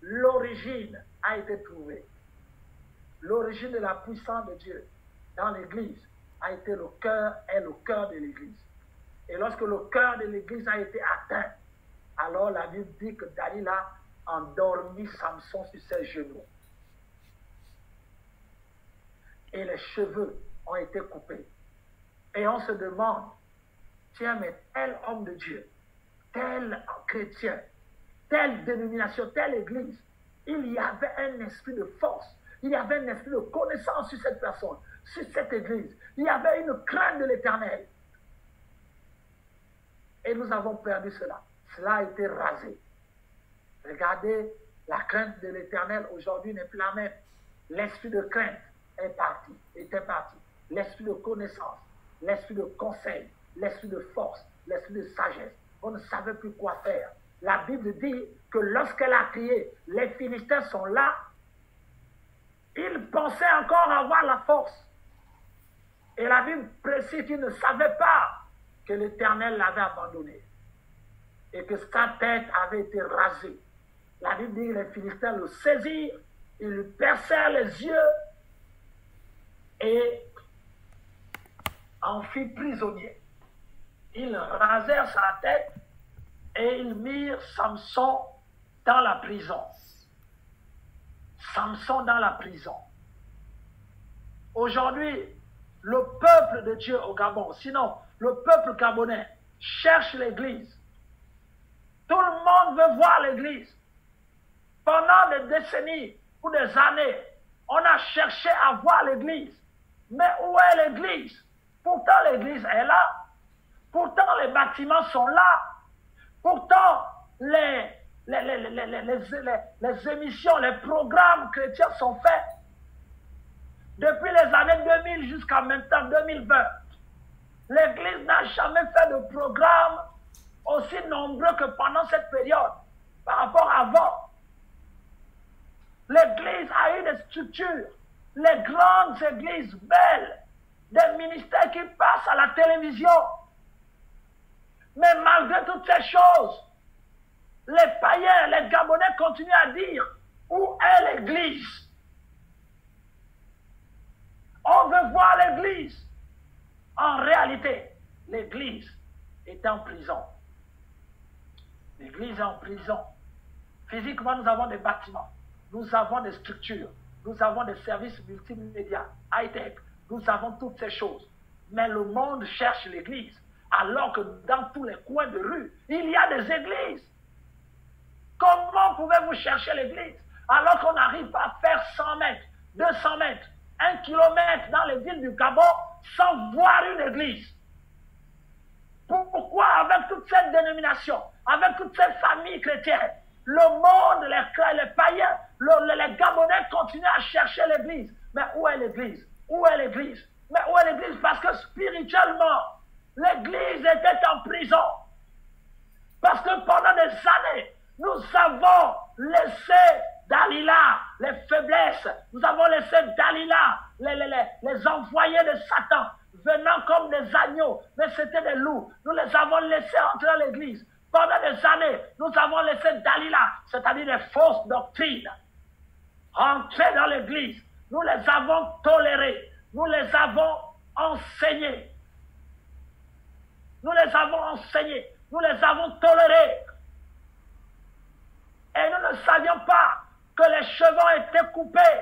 l'origine a été trouvée. L'origine de la puissance de Dieu dans l'Église a été le cœur de l'Église. Et lorsque le cœur de l'Église a été atteint, alors la Bible dit que Dalila endormit Samson sur ses genoux. et les cheveux ont été coupés. Et on se demande, tiens, mais tel homme de Dieu, tel chrétien, telle dénomination, telle église, il y avait un esprit de force, il y avait un esprit de connaissance sur cette personne, sur cette église. Il y avait une crainte de l'Éternel. Et nous avons perdu cela. Cela a été rasé. Regardez, la crainte de l'Éternel aujourd'hui n'est plus la même. L'esprit de crainte était parti. L'esprit de connaissance, l'esprit de conseil, l'esprit de force, l'esprit de sagesse. On ne savait plus quoi faire. La Bible dit que lorsqu'elle a crié, les Philistins sont là, ils pensaient encore avoir la force. Et la Bible précise qu'ils ne savaient pas que l'Éternel l'avait abandonné et que sa tête avait été rasée. La Bible dit que les Philistins le saisirent, ils lui percèrent les yeux et en firent prisonnier. Ils rasèrent sa tête et ils mirent Samson dans la prison. Samson dans la prison. Aujourd'hui, le peuple de Dieu au Gabon, sinon le peuple gabonais, cherche l'église. Tout le monde veut voir l'église. Pendant des décennies ou des années, on a cherché à voir l'église. Mais où est l'église? Pourtant l'église est là. Pourtant les bâtiments sont là. Pourtant les émissions, les programmes chrétiens sont faits. Depuis les années 2000 jusqu'à maintenant 2020, l'Église n'a jamais fait de programme aussi nombreux que pendant cette période par rapport à avant. L'Église a eu des structures, les grandes églises belles, des ministères qui passent à la télévision. Mais malgré toutes ces choses, les païens, les Gabonais continuent à dire où est l'église? On veut voir l'église. En réalité, l'église est en prison. L'église est en prison. Physiquement, nous avons des bâtiments, nous avons des structures, nous avons des services multimédia, high-tech, nous avons toutes ces choses. Mais le monde cherche l'église, alors que dans tous les coins de rue, il y a des églises. Comment pouvez-vous chercher l'église alors qu'on n'arrive pas à faire 100 mètres, 200 mètres, 1 kilomètre dans les villes du Gabon sans voir une église? Pourquoi avec toute cette dénomination, avec toutes ces familles chrétiennes, le monde, les païens, les Gabonais continuent à chercher l'église? Mais où est l'église? Où est l'église? Mais où est l'église? Parce que spirituellement, l'église était en prison. Parce que pendant des années, nous avons laissé Dalila, les faiblesses, nous avons laissé Dalila, les envoyés de Satan, venant comme des agneaux, mais c'était des loups. Nous les avons laissés entrer dans l'église. Pendant des années, nous avons laissé Dalila, c'est-à-dire les fausses doctrines, entrer dans l'église. Nous les avons tolérés, nous les avons enseignés. Nous les avons enseignés, nous les avons tolérés. Et nous ne savions pas que les cheveux ont été coupés.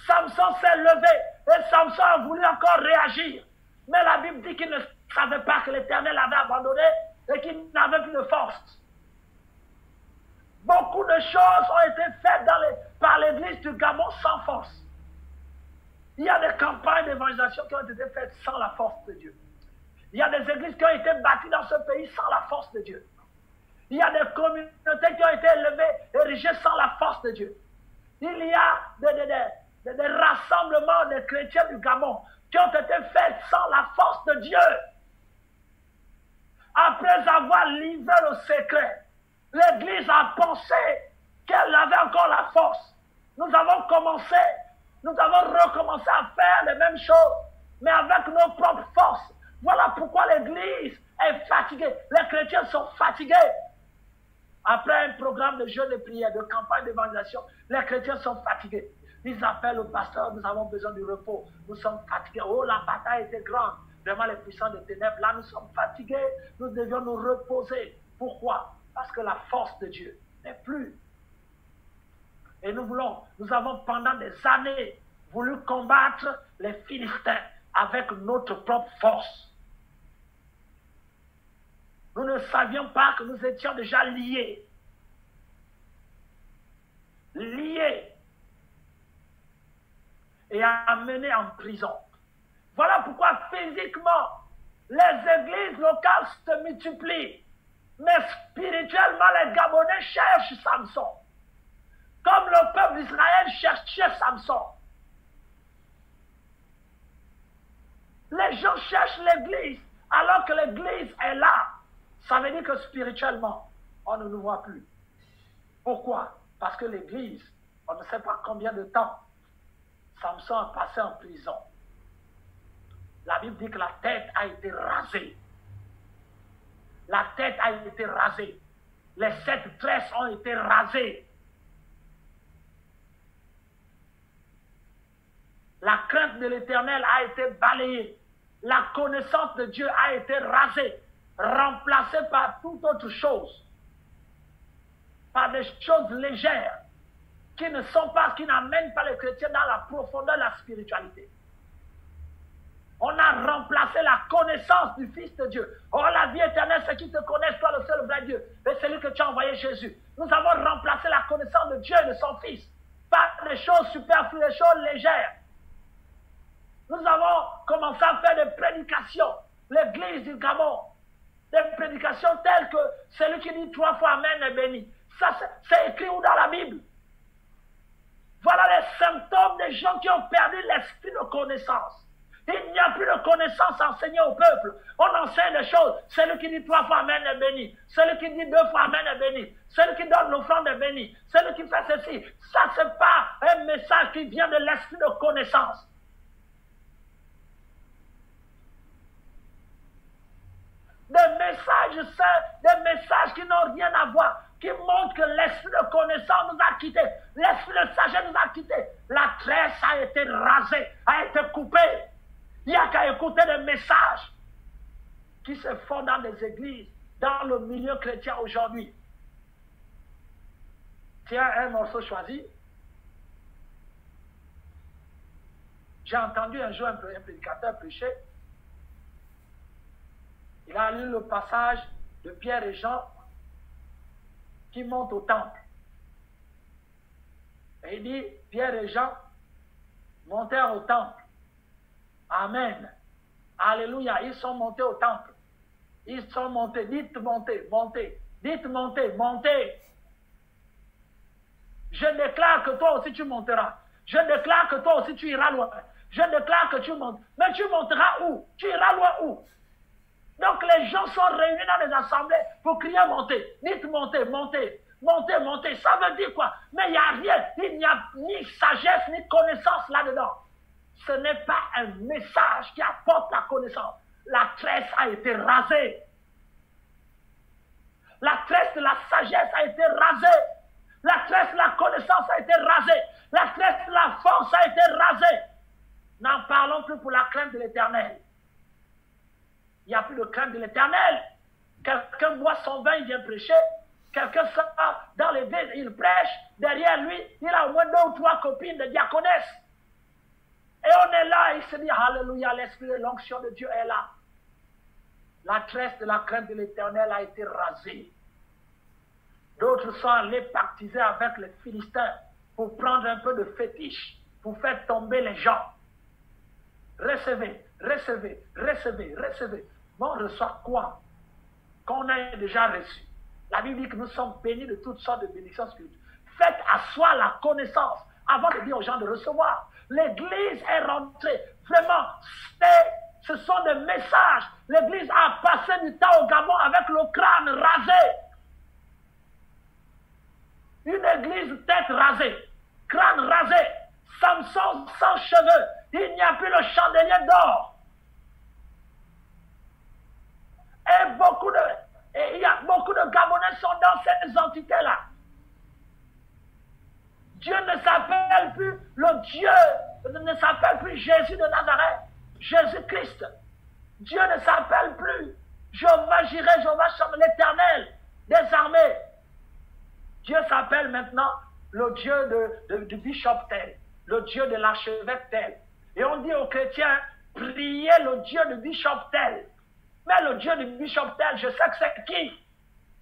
Samson s'est levé et Samson a voulu encore réagir. Mais la Bible dit qu'il ne savait pas que l'Éternel l'avait abandonné et qu'il n'avait plus de force. Beaucoup de choses ont été faites par l'église du Gabon sans force. Il y a des campagnes d'évangélisation qui ont été faites sans la force de Dieu. Il y a des églises qui ont été bâties dans ce pays sans la force de Dieu. Il y a des communautés qui ont été élevées, érigées sans la force de Dieu. Il y a des rassemblements de chrétiens du Gabon qui ont été faits sans la force de Dieu. Après avoir livré le secret, l'Église a pensé qu'elle avait encore la force. Nous avons recommencé à faire les mêmes choses, mais avec nos propres forces. Voilà pourquoi l'Église est fatiguée. Les chrétiens sont fatigués. Après un programme de jeûne et prière, de campagne d'évangélisation, les chrétiens sont fatigués. Ils appellent le pasteur, nous avons besoin du repos. Nous sommes fatigués. Oh, la bataille était grande. Vraiment, les puissants des ténèbres, là, nous sommes fatigués. Nous devions nous reposer. Pourquoi? Parce que la force de Dieu n'est plus. Et nous avons pendant des années voulu combattre les Philistins avec notre propre force. Nous ne savions pas que nous étions déjà liés. Liés. Et amenés en prison. Voilà pourquoi physiquement, les églises locales se multiplient. Mais spirituellement, les Gabonais cherchent Samson. Comme le peuple d'Israël cherchait Samson. Les gens cherchent l'église alors que l'église est là. Ça veut dire que spirituellement, on ne nous voit plus. Pourquoi? Parce que l'église, on ne sait pas combien de temps Samson a passé en prison. La Bible dit que la tête a été rasée. La tête a été rasée. Les 7 tresses ont été rasées. La crainte de l'Éternel a été balayée. La connaissance de Dieu a été rasée, remplacée par toute autre chose. Par des choses légères qui ne sont pas, qui n'amènent pas les chrétiens dans la profondeur de la spiritualité. On a remplacé la connaissance du Fils de Dieu. Oh, la vie éternelle, c'est qui te connaissent, toi le seul vrai Dieu. Et celui que tu as envoyé, Jésus. Nous avons remplacé la connaissance de Dieu et de son Fils par des choses superflues, des choses légères. Nous avons commencé à faire des prédications. L'église du Gabon. Des prédications telles que celui qui dit 3 fois Amen est béni. Ça, c'est écrit où dans la Bible? Voilà les symptômes des gens qui ont perdu l'esprit de connaissance. Il n'y a plus de connaissance enseignée au peuple. On enseigne des choses. Celui qui dit 3 fois Amen est béni. Celui qui dit 2 fois Amen est béni. Celui qui donne l'offrande est béni. Celui qui fait ceci. Ça, ce n'est pas un message qui vient de l'esprit de connaissance. Des messages saints, des messages qui n'ont rien à voir, qui montrent que l'esprit de connaissance nous a quittés. L'esprit de sagesse nous a quittés. La tresse a été rasée, a été coupée. Il n'y a qu'à écouter des messages qui se font dans des églises, dans le milieu chrétien aujourd'hui. Tiens, un morceau choisi. J'ai entendu un jour un prédicateur prêcher. Il a lu le passage de Pierre et Jean qui montent au temple. Et il dit, Pierre et Jean montèrent au temple. Amen. Alléluia. Ils sont montés au temple. Ils sont montés. Dites monter, monter. Dites monter, monter. Je déclare que toi aussi tu monteras. Je déclare que toi aussi tu iras loin. Je déclare que tu montes. Mais tu monteras où? Tu iras loin où? Donc les gens sont réunis dans les assemblées pour crier monter. Dites monter, monter, monter, monter. Ça veut dire quoi? Mais il n'y a rien. Il n'y a ni sagesse ni connaissance là-dedans. Ce n'est pas un message qui apporte la connaissance. La tresse a été rasée. La tresse de la sagesse a été rasée. La tresse de la connaissance a été rasée. La tresse de la force a été rasée. N'en parlons plus pour la crainte de l'Éternel. Il n'y a plus de crainte de l'Éternel. Quelqu'un boit son vin, il vient prêcher. Quelqu'un sort dans l'église, il prêche. Derrière lui, il a au moins 2 ou 3 copines de diaconesses. Et on est là, il se dit, alléluia, l'esprit de l'onction de Dieu est là. La tresse de la crainte de l'Éternel a été rasée. D'autres sont allés pactiser avec les Philistins pour prendre un peu de fétiche, pour faire tomber les gens. Recevez, recevez, recevez, recevez. Mais on reçoit quoi? Qu'on a déjà reçu. La Bible dit que nous sommes bénis de toutes sortes de bénédictions spirituelles. Faites asseoir la connaissance avant de dire aux gens de recevoir. L'église est rentrée. Vraiment, ce sont des messages. L'église a passé du temps au Gabon avec le crâne rasé. Une église tête rasée, crâne rasé, Samson sans cheveux. Il n'y a plus le chandelier d'or. Et il y a beaucoup de Gabonais sont dans ces entités-là. Dieu ne s'appelle plus le Dieu, ne s'appelle plus Jésus de Nazareth, Jésus-Christ. Dieu ne s'appelle plus Jéhovah Jireh, Jéhovah Shammah, l'Éternel des armées. Dieu s'appelle maintenant le Dieu du Bishop Tel, le Dieu de l'archevêque tel. Et on dit aux chrétiens, priez le Dieu du bishop tel. Mais le Dieu du bishop tel, je sais que c'est qui?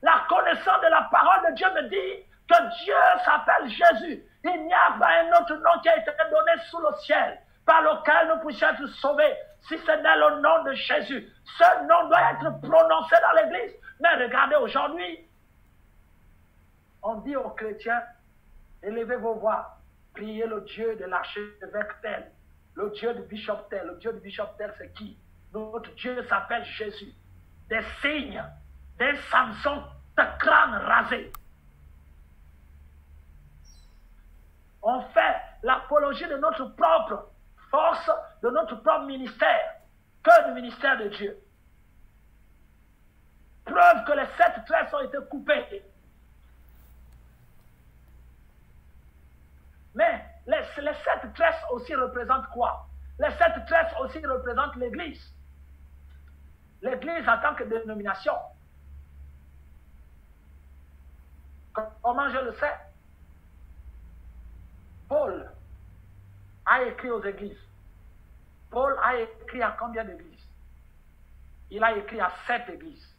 La connaissance de la parole de Dieu me dit que Dieu s'appelle Jésus. Il n'y a pas un autre nom qui a été donné sous le ciel par lequel nous puissions être sauvés, si ce n'est le nom de Jésus. Ce nom doit être prononcé dans l'église. Mais regardez aujourd'hui, on dit aux chrétiens, élevez vos voix, priez le Dieu de l'archevêque tel, le Dieu du bishop tel. Le Dieu du bishop tel, c'est qui? Notre Dieu s'appelle Jésus. Des signes, des Samson de crâne rasé. On fait l'apologie de notre propre force, de notre propre ministère, que du ministère de Dieu. Preuve que les 7 tresses ont été coupées. Mais les 7 tresses aussi représentent quoi? Les 7 tresses aussi représentent l'Église. L'Église en tant que dénomination. Comment je le sais? Paul a écrit aux églises. Paul a écrit à combien d'églises? Il a écrit à 7 églises.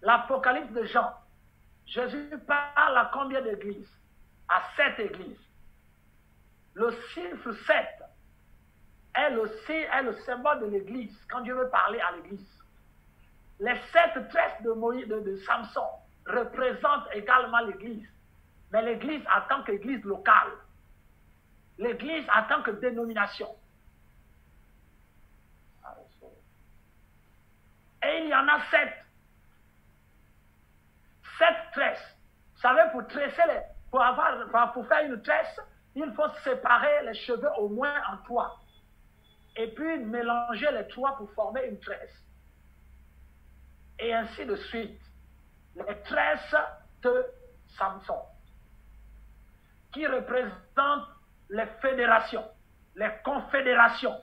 L'Apocalypse de Jean, Jésus parle à combien d'églises? À 7 églises. Le chiffre 7 est le symbole de l'église, quand Dieu veut parler à l'église. Les 7 tresses de Samson représentent également l'église. Mais l'église en tant qu'église locale. L'église en tant que dénomination. Et il y en a 7. 7 tresses. Vous savez, pour faire une tresse, il faut séparer les cheveux au moins en 3. Et puis mélanger les 3 pour former une tresse. Et ainsi de suite. Les tresses de Samson, qui représentent les fédérations, les confédérations,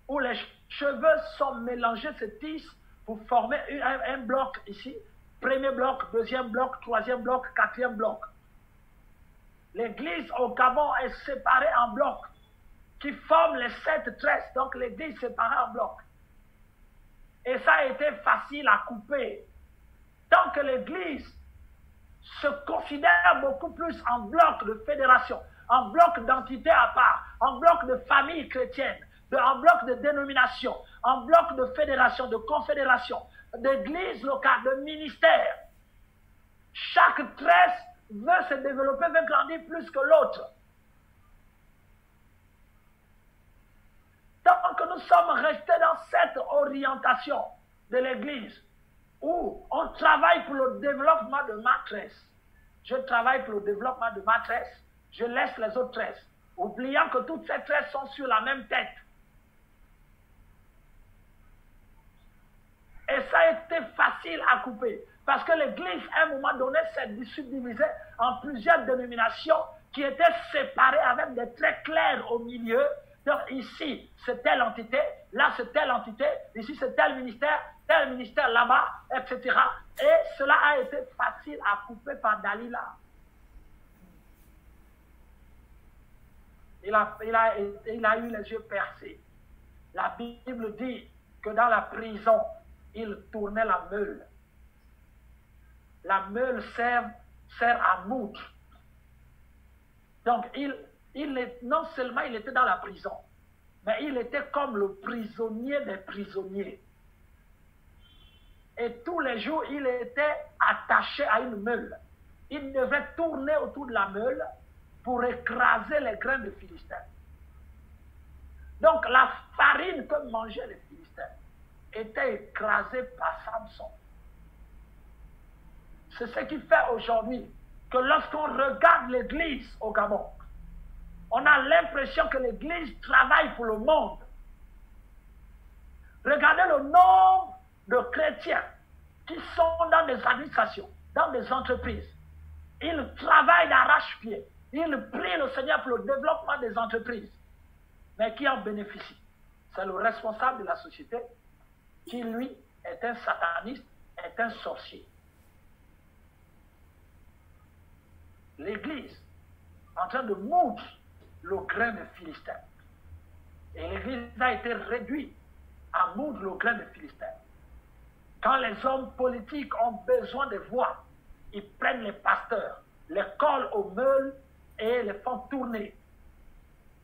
où les cheveux sont mélangés, se tissent pour former un bloc ici, premier bloc, deuxième bloc, troisième bloc, quatrième bloc. L'église au Gabon est séparée en blocs qui forment les 7 tresses, donc l'église séparée en blocs. Et ça a été facile à couper. Tant que l'église se considère beaucoup plus en bloc de fédération, en bloc d'entité à part, en bloc de famille chrétienne, en bloc de dénomination, en bloc de fédération, de confédération, d'église locale, de ministère. Chaque tresse veut se développer, veut grandir plus que l'autre. Tant que nous sommes restés dans cette orientation de l'église, où on travaille pour le développement de ma tresse. Je travaille pour le développement de ma tresse. Je laisse les autres tresses, oubliant que toutes ces tresses sont sur la même tête. Et ça a été facile à couper. Parce que l'église, à un moment donné, s'est subdivisée en plusieurs dénominations qui étaient séparées avec des traits clairs au milieu. Donc ici, c'est telle entité, là c'est telle entité, ici c'est tel ministère là-bas, etc. Et cela a été facile à couper par Dalila. Il a eu les yeux percés. La Bible dit que dans la prison, il tournait la meule. La meule sert à moudre. Donc, non seulement il était dans la prison, mais il était comme le prisonnier des prisonniers. Et tous les jours, il était attaché à une meule. Il devait tourner autour de la meule pour écraser les grains de Philistins. Donc, la farine que mangeaient les Philistins était écrasée par Samson. C'est ce qui fait aujourd'hui que lorsqu'on regarde l'église au Gabon, on a l'impression que l'église travaille pour le monde. Regardez le nombre de chrétiens qui sont dans des administrations, dans des entreprises. Ils travaillent d'arrache-pied. Ils prient le Seigneur pour le développement des entreprises. Mais qui en bénéficie? C'est le responsable de la société qui, lui, est un sataniste, est un sorcier. L'église en train de moudre le grain de Philistin. Et l'Église a été réduite à moudre le grain de Philistin. Quand les hommes politiques ont besoin de voix, ils prennent les pasteurs, les collent au meule et les font tourner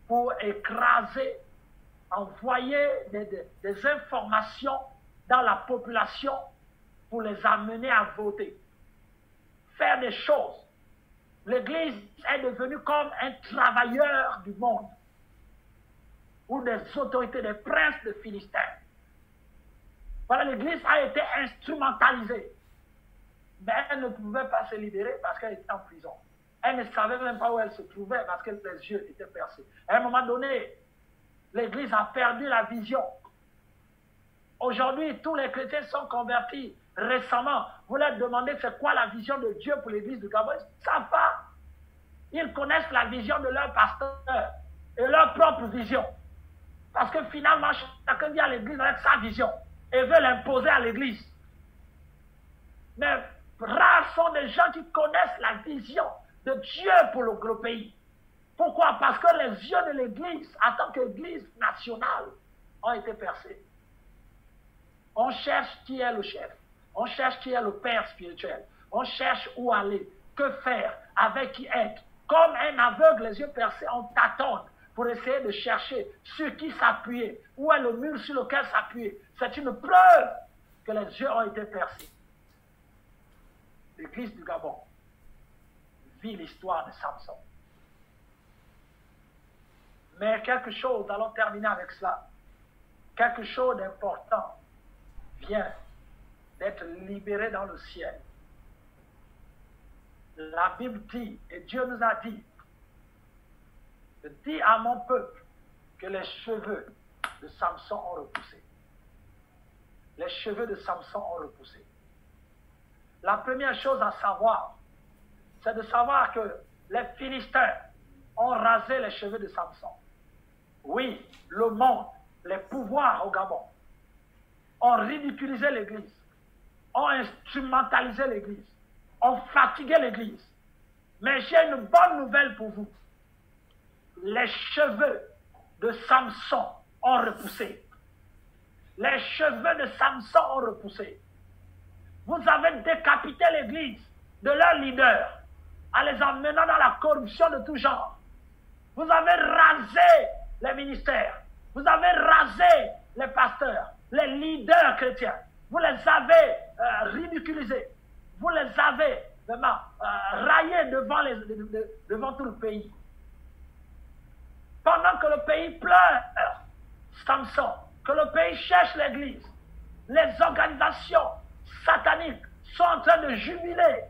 pour écraser, envoyer des informations dans la population pour les amener à voter. Faire des choses. L'Église est devenue comme un travailleur du monde ou des autorités, des princes de Philistins. Voilà, l'Église a été instrumentalisée. Mais elle ne pouvait pas se libérer parce qu'elle était en prison. Elle ne savait même pas où elle se trouvait parce que les yeux étaient percés. À un moment donné, l'Église a perdu la vision. Aujourd'hui, tous les chrétiens sont convertis. Récemment, vous leur demandez c'est quoi la vision de Dieu pour l'Église du Gabon. Ils ne savent pas. Ils connaissent la vision de leur pasteur et leur propre vision. Parce que finalement, chacun vient à l'Église avec sa vision et veut l'imposer à l'Église. Mais rares sont les gens qui connaissent la vision de Dieu pour le pays. Pourquoi? Parce que les yeux de l'Église, en tant qu'Église nationale, ont été percés. On cherche qui est le chef. On cherche qui est le père spirituel. On cherche où aller, que faire, avec qui être. Comme un aveugle, les yeux percés, on tâtonne pour essayer de chercher sur qui s'appuyer, où est le mur sur lequel s'appuyer. C'est une preuve que les yeux ont été percés. L'Église du Gabon vit l'histoire de Samson. Mais quelque chose, allons terminer avec cela, quelque chose d'important vient d'être libéré dans le ciel. La Bible dit, et Dieu nous a dit, dis à mon peuple que les cheveux de Samson ont repoussé. Les cheveux de Samson ont repoussé. La première chose à savoir, c'est de savoir que les Philistins ont rasé les cheveux de Samson. Oui, le monde, les pouvoirs au Gabon ont ridiculisé l'Église, ont instrumentalisé l'Église, ont fatigué l'Église. Mais j'ai une bonne nouvelle pour vous. Les cheveux de Samson ont repoussé. Les cheveux de Samson ont repoussé. Vous avez décapité l'Église de leurs leaders en les emmenant dans la corruption de tout genre. Vous avez rasé les ministères. Vous avez rasé les pasteurs, les leaders chrétiens. Vous les avez ridiculisés. Vous les avez vraiment raillés devant tout le pays. Pendant que le pays pleure, Samson, que le pays cherche l'Église, les organisations sataniques sont en train de jubiler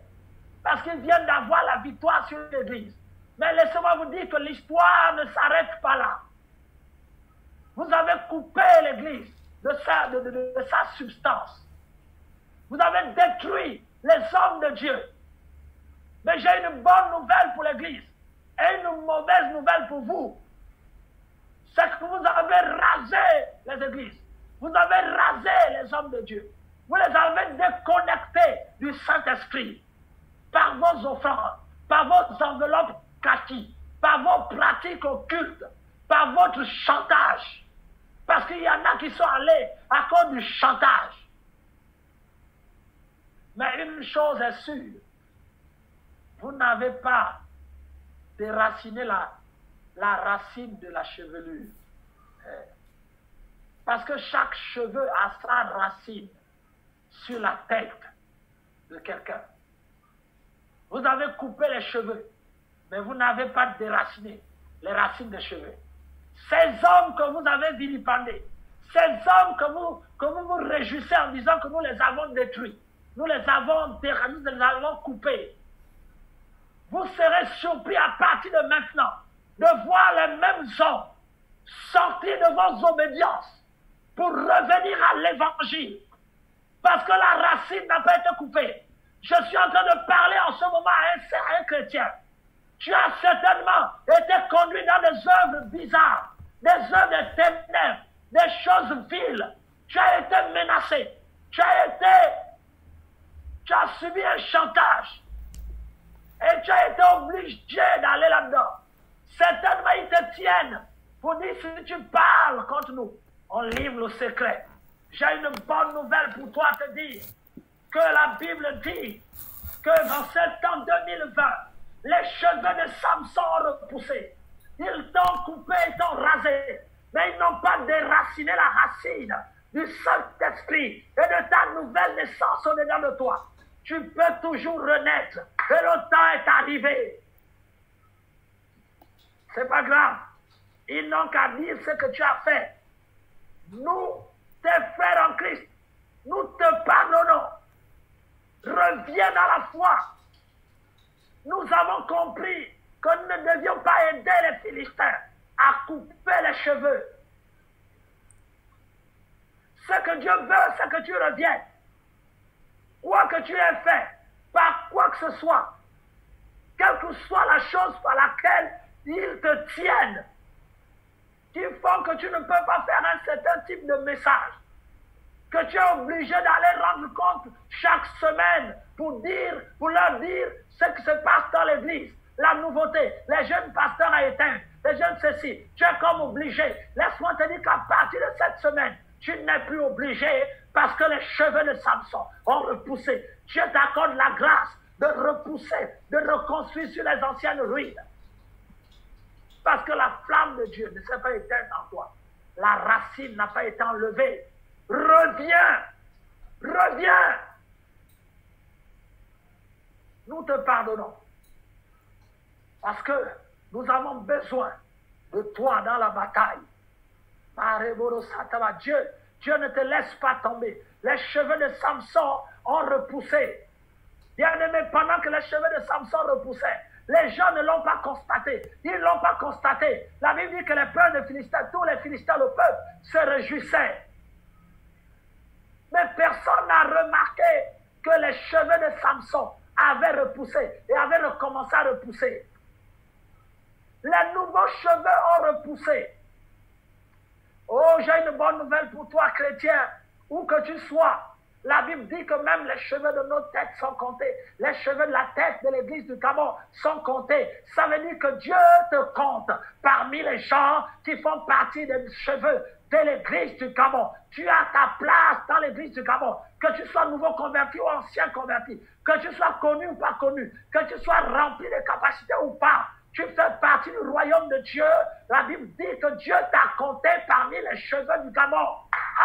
parce qu'ils viennent d'avoir la victoire sur l'Église. Mais laissez-moi vous dire que l'histoire ne s'arrête pas là. Vous avez coupé l'Église de sa substance. Vous avez détruit les hommes de Dieu. Mais j'ai une bonne nouvelle pour l'Église et une mauvaise nouvelle pour vous. C'est que vous avez rasé les églises. Vous avez rasé les hommes de Dieu. Vous les avez déconnectés du Saint-Esprit par vos offrandes, par vos enveloppes kaki, par vos pratiques occultes, par votre chantage. Parce qu'il y en a qui sont allés à cause du chantage. Mais une chose est sûre, vous n'avez pas déraciné la racine de la chevelure. Parce que chaque cheveu a sa racine sur la tête de quelqu'un. Vous avez coupé les cheveux, mais vous n'avez pas déraciné les racines des cheveux. Ces hommes que vous avez vilipendés, ces hommes que vous vous réjouissez en disant que nous les avons détruits, nous les avons déracinés, nous les avons coupés. Vous serez surpris à partir de maintenant de voir les mêmes hommes sortir de vos obédiences pour revenir à l'évangile. Parce que la racine n'a pas été coupée. Je suis en train de parler en ce moment à un chrétien. Tu as certainement été conduit dans des œuvres bizarres, des œuvres de ténèbres, des choses viles. Tu as été menacé. Tu as subi un chantage. Et tu as été obligé d'aller là-dedans. Certainement, ils te tiennent pour dire si tu parles contre nous, on livre le secret. J'ai une bonne nouvelle pour toi à te dire que la Bible dit que dans cet an 2020, les cheveux de Samson ont repoussé. Ils t'ont coupé et t'ont rasé, mais ils n'ont pas déraciné la racine du Saint-Esprit et de ta nouvelle naissance au-dedans de toi. Tu peux toujours renaître et le temps est arrivé. C'est pas grave. Ils n'ont qu'à dire ce que tu as fait. Nous, tes frères en Christ, nous te pardonnons. Reviens dans la foi. Nous avons compris que nous ne devions pas aider les Philistins à couper les cheveux. Ce que Dieu veut, c'est que tu reviennes. Quoi que tu aies fait, par quoi que ce soit, quelle que soit la chose par laquelle ils te tiennent, qui font que tu ne peux pas faire un certain type de message, que tu es obligé d'aller rendre compte chaque semaine pour leur dire ce qui se passe dans l'église, la nouveauté, les jeunes pasteurs à éteindre, les jeunes ceci, tu es comme obligé. Laisse-moi te dire qu'à partir de cette semaine, tu n'es plus obligé parce que les cheveux de Samson ont repoussé. Dieu t'accorde la grâce de repousser, de reconstruire sur les anciennes ruines. Parce que la flamme de Dieu ne s'est pas éteinte en toi. La racine n'a pas été enlevée. Reviens. Reviens. Nous te pardonnons. Parce que nous avons besoin de toi dans la bataille. Dieu ne te laisse pas tomber. Les cheveux de Samson ont repoussé. Bien-aimé, pendant que les cheveux de Samson repoussaient, les gens ne l'ont pas constaté. Ils ne l'ont pas constaté. La Bible dit que les peurs des Philistins, tous les Philistins, le peuple, se réjouissaient. Mais personne n'a remarqué que les cheveux de Samson avaient repoussé et avaient recommencé à repousser. Les nouveaux cheveux ont repoussé. Oh, j'ai une bonne nouvelle pour toi, chrétien, où que tu sois. La Bible dit que même les cheveux de nos têtes sont comptés. Les cheveux de la tête de l'église du Gabon sont comptés. Ça veut dire que Dieu te compte parmi les gens qui font partie des cheveux de l'église du Gabon. Tu as ta place dans l'église du Gabon. Que tu sois nouveau converti ou ancien converti. Que tu sois connu ou pas connu. Que tu sois rempli de capacités ou pas. Tu fais partie du royaume de Dieu. La Bible dit que Dieu t'a compté parmi les cheveux du Gabon.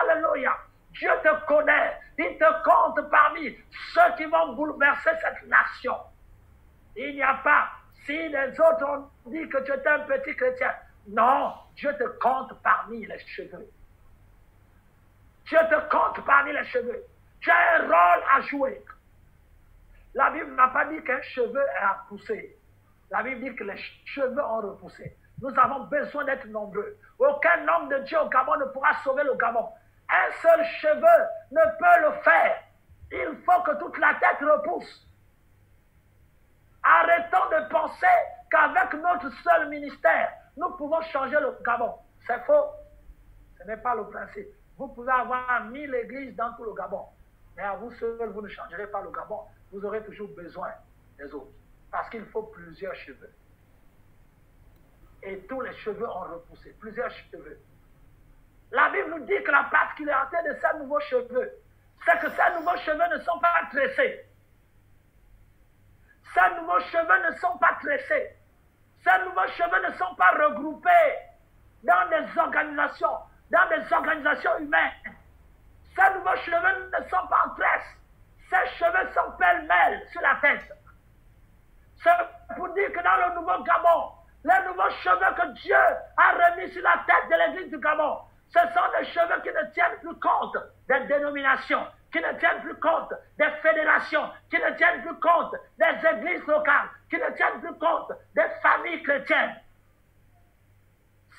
Alléluia. Dieu te connaît. Il te compte parmi ceux qui vont bouleverser cette nation. Il n'y a pas, si les autres ont dit que tu étais un petit chrétien, non, Dieu te compte parmi les cheveux. Dieu te compte parmi les cheveux. Tu as un rôle à jouer. La Bible n'a pas dit qu'un cheveu a poussé. La Bible dit que les cheveux ont repoussé. Nous avons besoin d'être nombreux. Aucun homme de Dieu au Gabon ne pourra sauver le Gabon. Un seul cheveu ne peut le faire. Il faut que toute la tête repousse. Arrêtons de penser qu'avec notre seul ministère, nous pouvons changer le Gabon. C'est faux. Ce n'est pas le principe. Vous pouvez avoir 1000 églises dans tout le Gabon. Mais à vous seul, vous ne changerez pas le Gabon. Vous aurez toujours besoin des autres. Parce qu'il faut plusieurs cheveux. Et tous les cheveux ont repoussé. Plusieurs cheveux. La Bible nous dit que la particularité de ces nouveaux cheveux, c'est que ces nouveaux cheveux ne sont pas tressés. Ces nouveaux cheveux ne sont pas tressés. Ces nouveaux cheveux ne sont pas regroupés dans des organisations humaines. Ces nouveaux cheveux ne sont pas en tresse. Ces cheveux sont pêle-mêle sur la tête. C'est pour dire que dans le nouveau Gabon, les nouveaux cheveux que Dieu a remis sur la tête de l'église du Gabon, ce sont des cheveux qui ne tiennent plus compte des dénominations, qui ne tiennent plus compte des fédérations, qui ne tiennent plus compte des églises locales, qui ne tiennent plus compte des familles chrétiennes.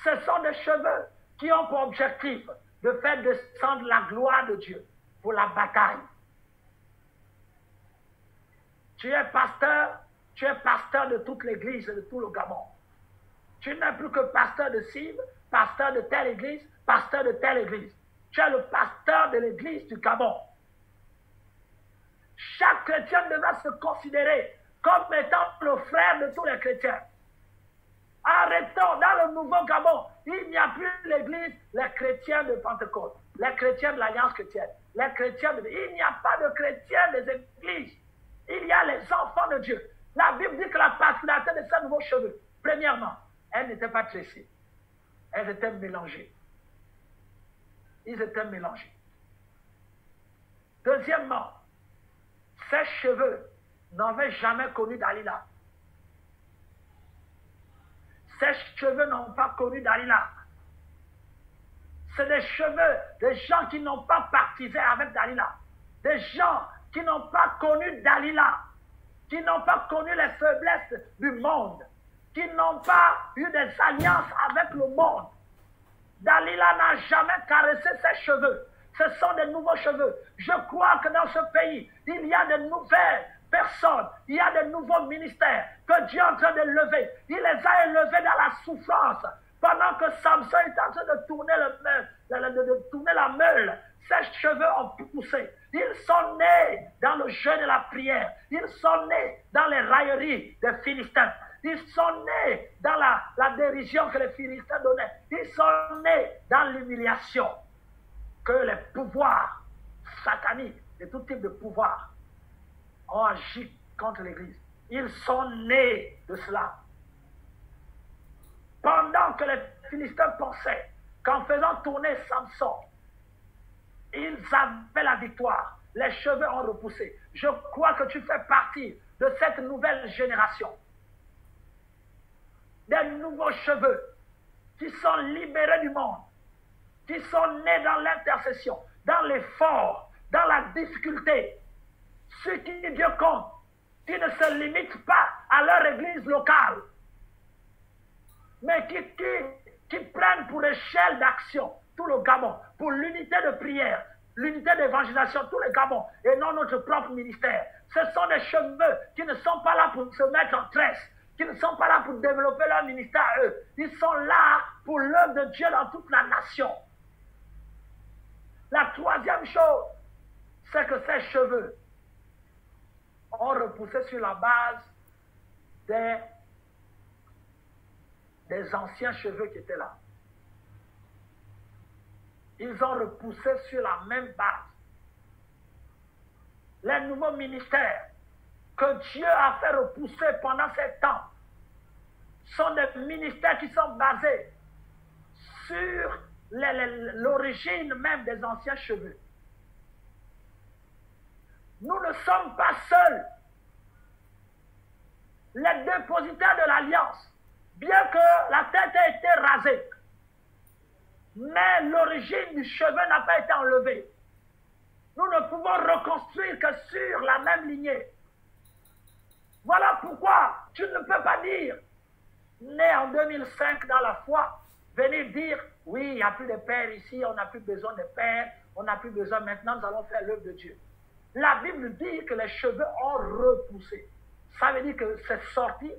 Ce sont des cheveux qui ont pour objectif de faire descendre la gloire de Dieu pour la bataille. Tu es pasteur de toute l'église et de tout le Gabon. Tu n'es plus que pasteur de Cible, pasteur de telle église, pasteur de telle église. Tu es le pasteur de l'église du Gabon. Chaque chrétien devra se considérer comme étant le frère de tous les chrétiens. Arrêtons, dans le Nouveau Gabon, il n'y a plus l'église, les chrétiens de Pentecôte, les chrétiens de l'Alliance chrétienne, les chrétiens de... Il n'y a pas de chrétiens des églises. Il y a les enfants de Dieu. La Bible dit que la particularité de ces nouveaux cheveux, premièrement, elles n'étaient pas tressées. Elles étaient mélangées. Ils étaient mélangés. Deuxièmement, ces cheveux n'avaient jamais connu Dalila. Ces cheveux n'ont pas connu Dalila. C'est des cheveux des gens qui n'ont pas partisé avec Dalila. Des gens qui n'ont pas connu Dalila. Qui n'ont pas connu les faiblesses du monde. Qui n'ont pas eu des alliances avec le monde. Dalila n'a jamais caressé ses cheveux. Ce sont des nouveaux cheveux. Je crois que dans ce pays, il y a de nouvelles personnes, il y a de nouveaux ministères que Dieu est en train de lever. Il les a élevés dans la souffrance. Pendant que Samson est en train de tourner, tourner la meule, ses cheveux ont poussé. Ils sont nés dans le jeûne de la prière. Ils sont nés dans les railleries des Philistins. Ils sont nés dans la dérision que les Philistins donnaient. Ils sont nés dans l'humiliation que les pouvoirs sataniques, et tout type de pouvoirs, ont agi contre l'Église. Ils sont nés de cela. Pendant que les Philistins pensaient qu'en faisant tourner Samson, ils avaient la victoire. Les cheveux ont repoussé. Je crois que tu fais partie de cette nouvelle génération. Des nouveaux cheveux qui sont libérés du monde, qui sont nés dans l'intercession, dans l'effort, dans la difficulté. Ceux qui Dieu compte, qui ne se limitent pas à leur église locale, mais qui prennent pour échelle d'action tout le Gabon, pour l'unité de prière, l'unité d'évangélisation, tout le Gabon, et non notre propre ministère. Ce sont des cheveux qui ne sont pas là pour se mettre en tresse, qui ne sont pas là pour développer leur ministère à eux. Ils sont là pour l'œuvre de Dieu dans toute la nation. La troisième chose, c'est que ces cheveux ont repoussé sur la base des anciens cheveux qui étaient là. Ils ont repoussé sur la même base. Les nouveaux ministères que Dieu a fait repousser pendant ces temps sont des ministères qui sont basés sur l'origine même des anciens cheveux. Nous ne sommes pas seuls. Les dépositaires de l'Alliance, bien que la tête ait été rasée, mais l'origine du cheveu n'a pas été enlevée. Nous ne pouvons reconstruire que sur la même lignée. Voilà pourquoi tu ne peux pas dire, né en 2005 dans la foi, venir dire, oui, il n'y a plus de père ici, on n'a plus besoin de père, on n'a plus besoin maintenant, nous allons faire l'œuvre de Dieu. La Bible dit que les cheveux ont repoussé. Ça veut dire que c'est sorti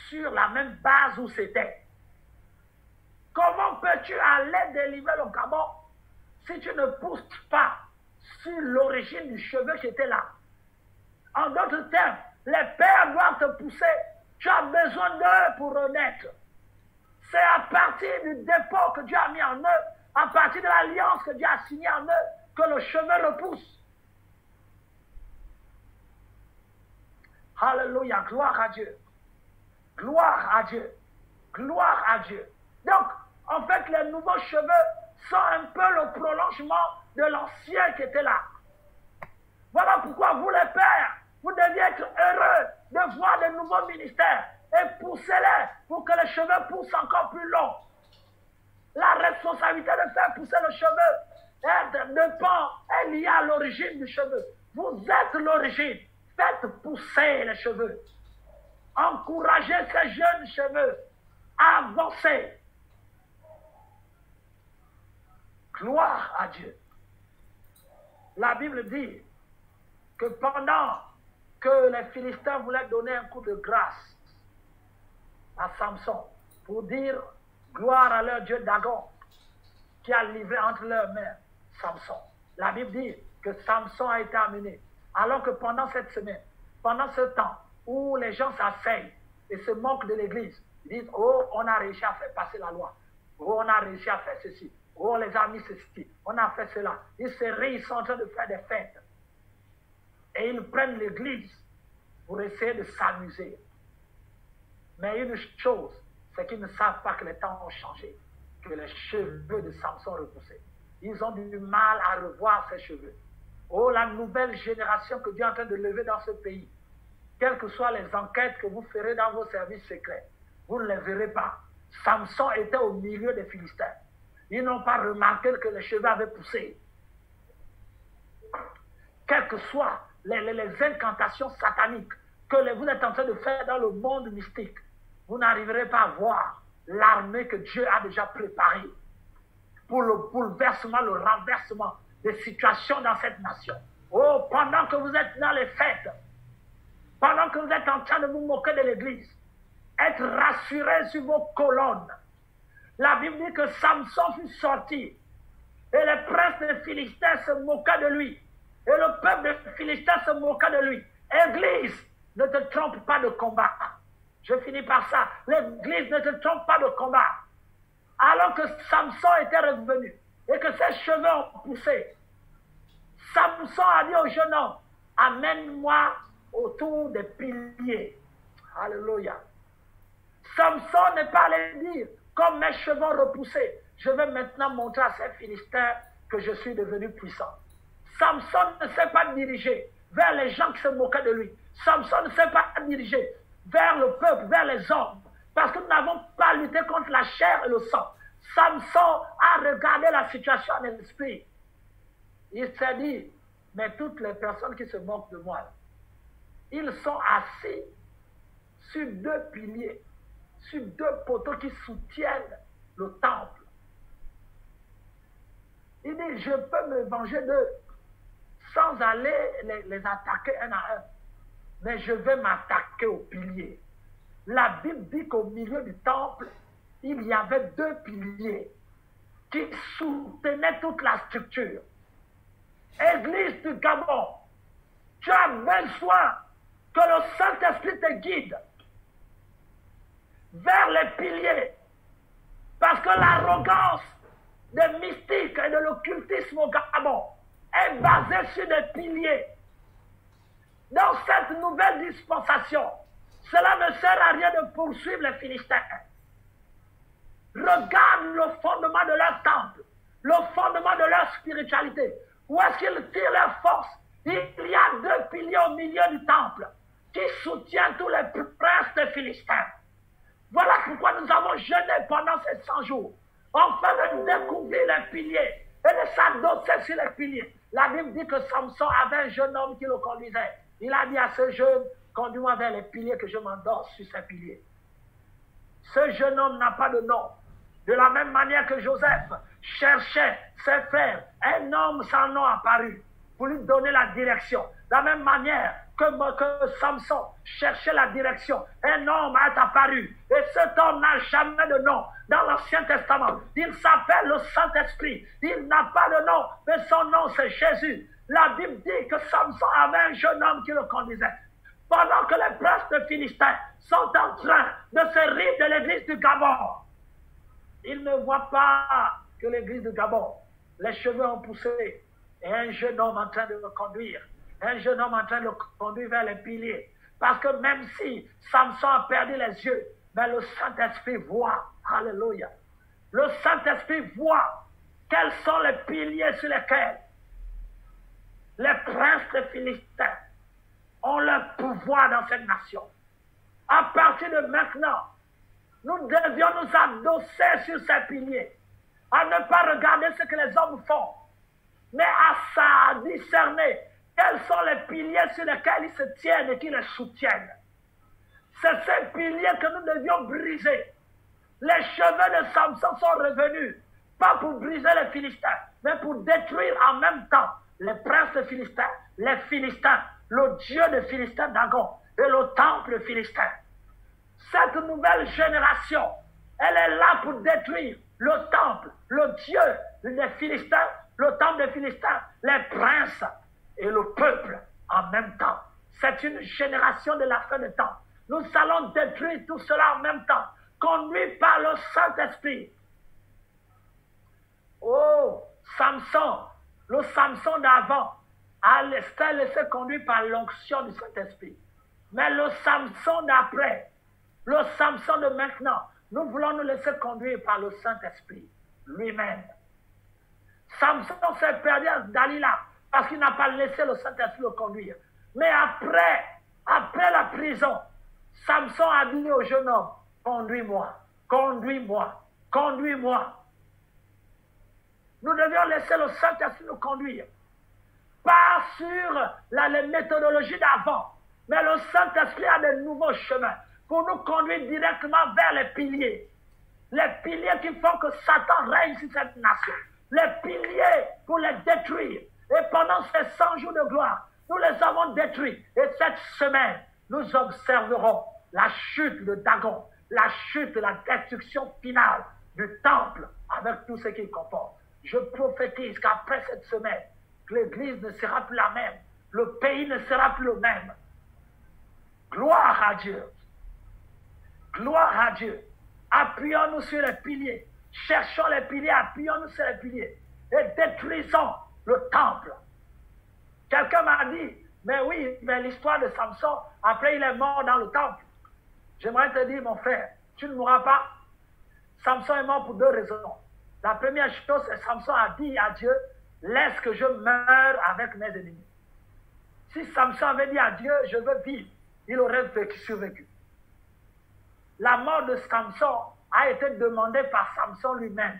sur la même base où c'était. Comment peux-tu aller délivrer le Gabon si tu ne pousses pas sur l'origine du cheveu qui était là? En d'autres termes, les pères doivent te pousser. Tu as besoin d'eux pour renaître. C'est à partir du dépôt que Dieu a mis en eux, à partir de l'alliance que Dieu a signée en eux, que le cheveu repousse. Alléluia, gloire à Dieu. Gloire à Dieu. Gloire à Dieu. Donc, en fait, les nouveaux cheveux sont un peu le prolongement de l'ancien qui était là. Voilà pourquoi vous les pères, vous deviez être heureux de voir de nouveaux ministères et poussez-les pour que les cheveux poussent encore plus long. La responsabilité de faire pousser le cheveu est liée à l'origine du cheveu. Vous êtes l'origine. Faites pousser les cheveux. Encouragez ces jeunes cheveux à avancer. Gloire à Dieu. La Bible dit que pendant que les Philistins voulaient donner un coup de grâce à Samson pour dire gloire à leur Dieu Dagon qui a livré entre leurs mains Samson. La Bible dit que Samson a été amené. Alors que pendant cette semaine, pendant ce temps, où les gens s'asseyent et se moquent de l'Église. Ils disent, oh, on a réussi à faire passer la loi. Oh, on a réussi à faire ceci. Oh, les amis, ceci. On a fait cela. Ils se rient, ils sont en train de faire des fêtes. Et ils prennent l'Église pour essayer de s'amuser. Mais une chose, c'est qu'ils ne savent pas que les temps ont changé, que les cheveux de Samson ont repoussé. Ils ont du mal à revoir ces cheveux. Oh, la nouvelle génération que Dieu est en train de lever dans ce pays, quelles que soient les enquêtes que vous ferez dans vos services secrets, vous ne les verrez pas. Samson était au milieu des Philistins. Ils n'ont pas remarqué que les cheveux avaient poussé. Quelles que soient les incantations sataniques que vous êtes en train de faire dans le monde mystique, vous n'arriverez pas à voir l'armée que Dieu a déjà préparée pour le bouleversement, le renversement des situations dans cette nation. Oh, pendant que vous êtes dans les fêtes, pendant que vous êtes en train de vous moquer de l'Église, être rassurés sur vos colonnes. La Bible dit que Samson fut sorti et les princes des Philistins se moquaient de lui. Et le peuple des Philistins se moqua de lui. Église, ne te trompe pas de combat. Je finis par ça. L'église ne te trompe pas de combat. Alors que Samson était revenu et que ses cheveux ont poussé, Samson a dit au jeune homme, amène-moi autour des piliers. Alléluia. Samson n'est pas allé dire, comme mes cheveux ont repoussé, je vais maintenant montrer à ces Philistins que je suis devenu puissant. Samson ne s'est pas dirigé vers les gens qui se moquaient de lui. Samson ne s'est pas dirigé vers le peuple, vers les hommes, parce que nous n'avons pas lutté contre la chair et le sang. Samson a regardé la situation en esprit. Il s'est dit, mais toutes les personnes qui se moquent de moi, ils sont assis sur deux piliers, sur deux poteaux qui soutiennent le temple. Il dit, je peux me venger d'eux sans aller les attaquer un à un. Mais je vais m'attaquer aux piliers. La Bible dit qu'au milieu du temple, il y avait deux piliers qui soutenaient toute la structure. Église du Gabon, tu as besoin que le Saint-Esprit te guide vers les piliers. Parce que l'arrogance des mystiques et de l'occultisme au Gabon est basée sur des piliers. Dans cette nouvelle dispensation, cela ne sert à rien de poursuivre les Philistins. Regarde le fondement de leur temple, le fondement de leur spiritualité. Où est-ce qu'ils tirent leur force? Il y a deux piliers au milieu du temple qui soutiennent tous les princes des Philistins. Voilà pourquoi nous avons jeûné pendant ces 100 jours, afin de découvrir les piliers et de s'adosser sur les piliers. La Bible dit que Samson avait un jeune homme qui le conduisait. Il a dit à ce jeune, conduis-moi vers les piliers que je m'endosse sur ces piliers. Ce jeune homme n'a pas de nom. De la même manière que Joseph cherchait ses frères, un homme sans nom apparut pour lui donner la direction. De la même manière que Samson cherchait la direction, un homme est apparu. Et cet homme n'a jamais de nom dans l'Ancien Testament. Il s'appelle le Saint-Esprit. Il n'a pas de nom, mais son nom c'est Jésus. La Bible dit que Samson avait un jeune homme qui le conduisait. Pendant que les princes de Philistins sont en train de se rire de l'église du Gabon, ils ne voient pas que l'église du Gabon, les cheveux ont poussé, et un jeune homme en train de le conduire, un jeune homme en train de le conduire vers les piliers. Parce que même si Samson a perdu les yeux, mais le Saint-Esprit voit. Alléluia. Le Saint-Esprit voit quels sont les piliers sur lesquels les princes des Philistins ont leur pouvoir dans cette nation. À partir de maintenant, nous devions nous adosser sur ces piliers, à ne pas regarder ce que les hommes font, mais à discerner quels sont les piliers sur lesquels ils se tiennent et qui les soutiennent. C'est ces piliers que nous devions briser. Les cheveux de Samson sont revenus, pas pour briser les Philistins, mais pour détruire en même temps les princes de Philistins, les Philistins, le Dieu des Philistins Dagon et le temple philistin. Cette nouvelle génération, elle est là pour détruire le temple, le Dieu des Philistins, le temple des Philistins, les princes et le peuple en même temps. C'est une génération de la fin de temps. Nous allons détruire tout cela en même temps, conduit par le Saint-Esprit. Oh, Samson, le Samson d'avant, s'est laissé conduire par l'onction du Saint-Esprit. Mais le Samson d'après, le Samson de maintenant, nous voulons nous laisser conduire par le Saint-Esprit lui-même. Samson s'est perdu à Dalila parce qu'il n'a pas laissé le Saint-Esprit le conduire. Mais après la prison, Samson a dit au jeune homme, conduis-moi, conduis-moi, conduis-moi. Nous devions laisser le Saint-Esprit nous conduire. Pas sur les méthodologies d'avant, mais le Saint-Esprit a de nouveaux chemins pour nous conduire directement vers les piliers. Les piliers qui font que Satan règne sur cette nation. Les piliers pour les détruire. Et pendant ces 100 jours de gloire, nous les avons détruits. Et cette semaine, nous observerons la chute de Dagon, la chute, la destruction finale du temple avec tout ce qu'il comporte. Je prophétise qu'après cette semaine, l'Église ne sera plus la même. Le pays ne sera plus le même. Gloire à Dieu. Gloire à Dieu. Appuyons-nous sur les piliers. Cherchons les piliers, appuyons-nous sur les piliers. Et détruisons le temple. Quelqu'un m'a dit, mais oui, mais l'histoire de Samson, après il est mort dans le temple. J'aimerais te dire, mon frère, tu ne mourras pas. Samson est mort pour 2 raisons. La première chose, c'est que Samson a dit à Dieu, laisse que je meure avec mes ennemis. Si Samson avait dit à Dieu, je veux vivre, il aurait survécu. La mort de Samson a été demandée par Samson lui-même.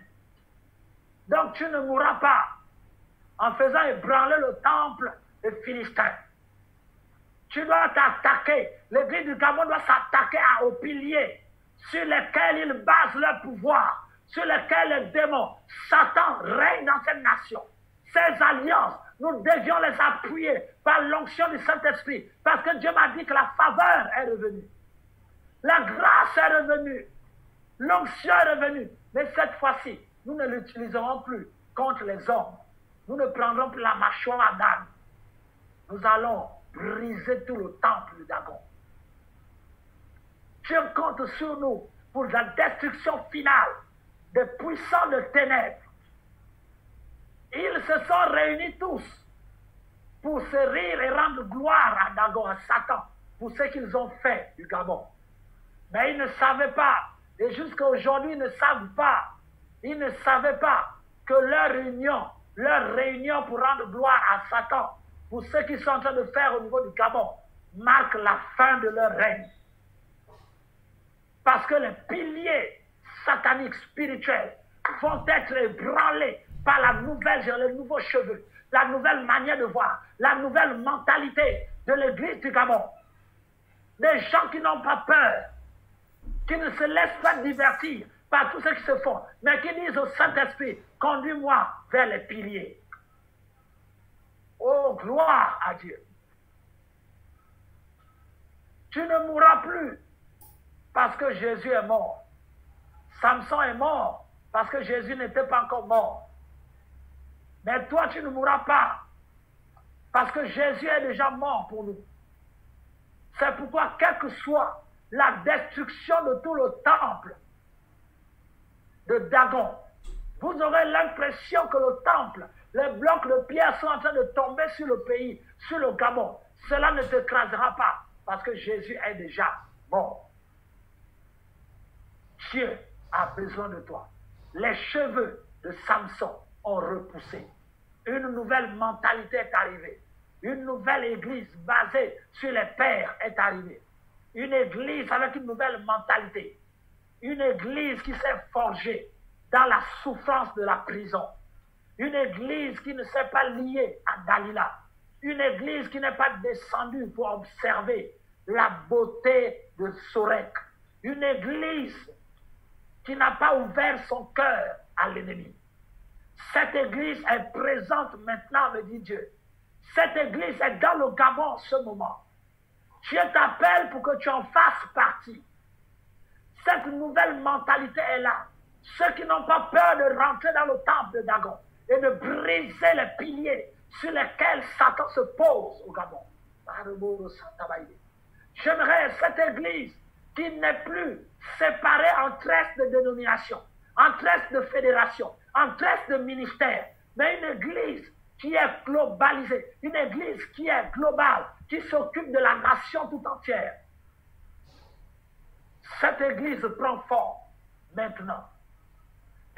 Donc tu ne mourras pas en faisant ébranler le temple des Philistins. Tu dois t'attaquer. L'église du Gabon doit s'attaquer aux piliers sur lesquels ils basent leur pouvoir, sur lesquels les démons, Satan règne dans cette nation. Ces alliances, nous devions les appuyer par l'onction du Saint-Esprit, parce que Dieu m'a dit que la faveur est revenue. La grâce est revenue. L'onction est revenue. Mais cette fois-ci, nous ne l'utiliserons plus contre les hommes. Nous ne prendrons plus la mâchoire d'âne. Nous allons briser tout le temple de Dagon. Dieu compte sur nous pour la destruction finale des puissants de ténèbres. Ils se sont réunis tous pour se rire et rendre gloire à Dagon, à Satan, pour ce qu'ils ont fait du Gabon. Mais ils ne savaient pas, et jusqu'à aujourd'hui, ils ne savent pas, ils ne savaient pas que leur réunion pour rendre gloire à Satan, pour ce qu'ils sont en train de faire au niveau du Gabon, marque la fin de leur règne. Parce que les piliers sataniques spirituels vont être ébranlés par les nouveaux cheveux, la nouvelle manière de voir, la nouvelle mentalité de l'église du Gabon. Des gens qui n'ont pas peur, qui ne se laissent pas divertir par tout ce qui se font, mais qui disent au Saint-Esprit, conduis-moi vers les piliers. Oh, gloire à Dieu. Tu ne mourras plus parce que Jésus est mort. Samson est mort parce que Jésus n'était pas encore mort. Mais toi, tu ne mourras pas parce que Jésus est déjà mort pour nous. C'est pourquoi, quelle que soit la destruction de tout le temple de Dagon, vous aurez l'impression que le temple, les blocs de pierre sont en train de tomber sur le pays, sur le Gabon. Cela ne t'écrasera pas parce que Jésus est déjà mort. Dieu a besoin de toi. Les cheveux de Samson ont repoussé. Une nouvelle mentalité est arrivée. Une nouvelle église basée sur les pères est arrivée. Une église avec une nouvelle mentalité. Une église qui s'est forgée dans la souffrance de la prison. Une église qui ne s'est pas liée à Dalila. Une église qui n'est pas descendue pour observer la beauté de Sorek. Une église qui n'a pas ouvert son cœur à l'ennemi. Cette église est présente maintenant, me dit Dieu. Cette église est dans le Gabon en ce moment. Dieu t'appelle pour que tu en fasses partie. Cette nouvelle mentalité est là. Ceux qui n'ont pas peur de rentrer dans le temple de Dagon et de briser les piliers sur lesquels Satan se pose au Gabon. J'aimerais cette église qui n'est plus séparée en 13 de dénominations, en 13 de fédérations, en 13 de ministères, mais une église qui est globalisée, une église qui est globale, qui s'occupe de la nation tout entière. Cette église prend forme maintenant.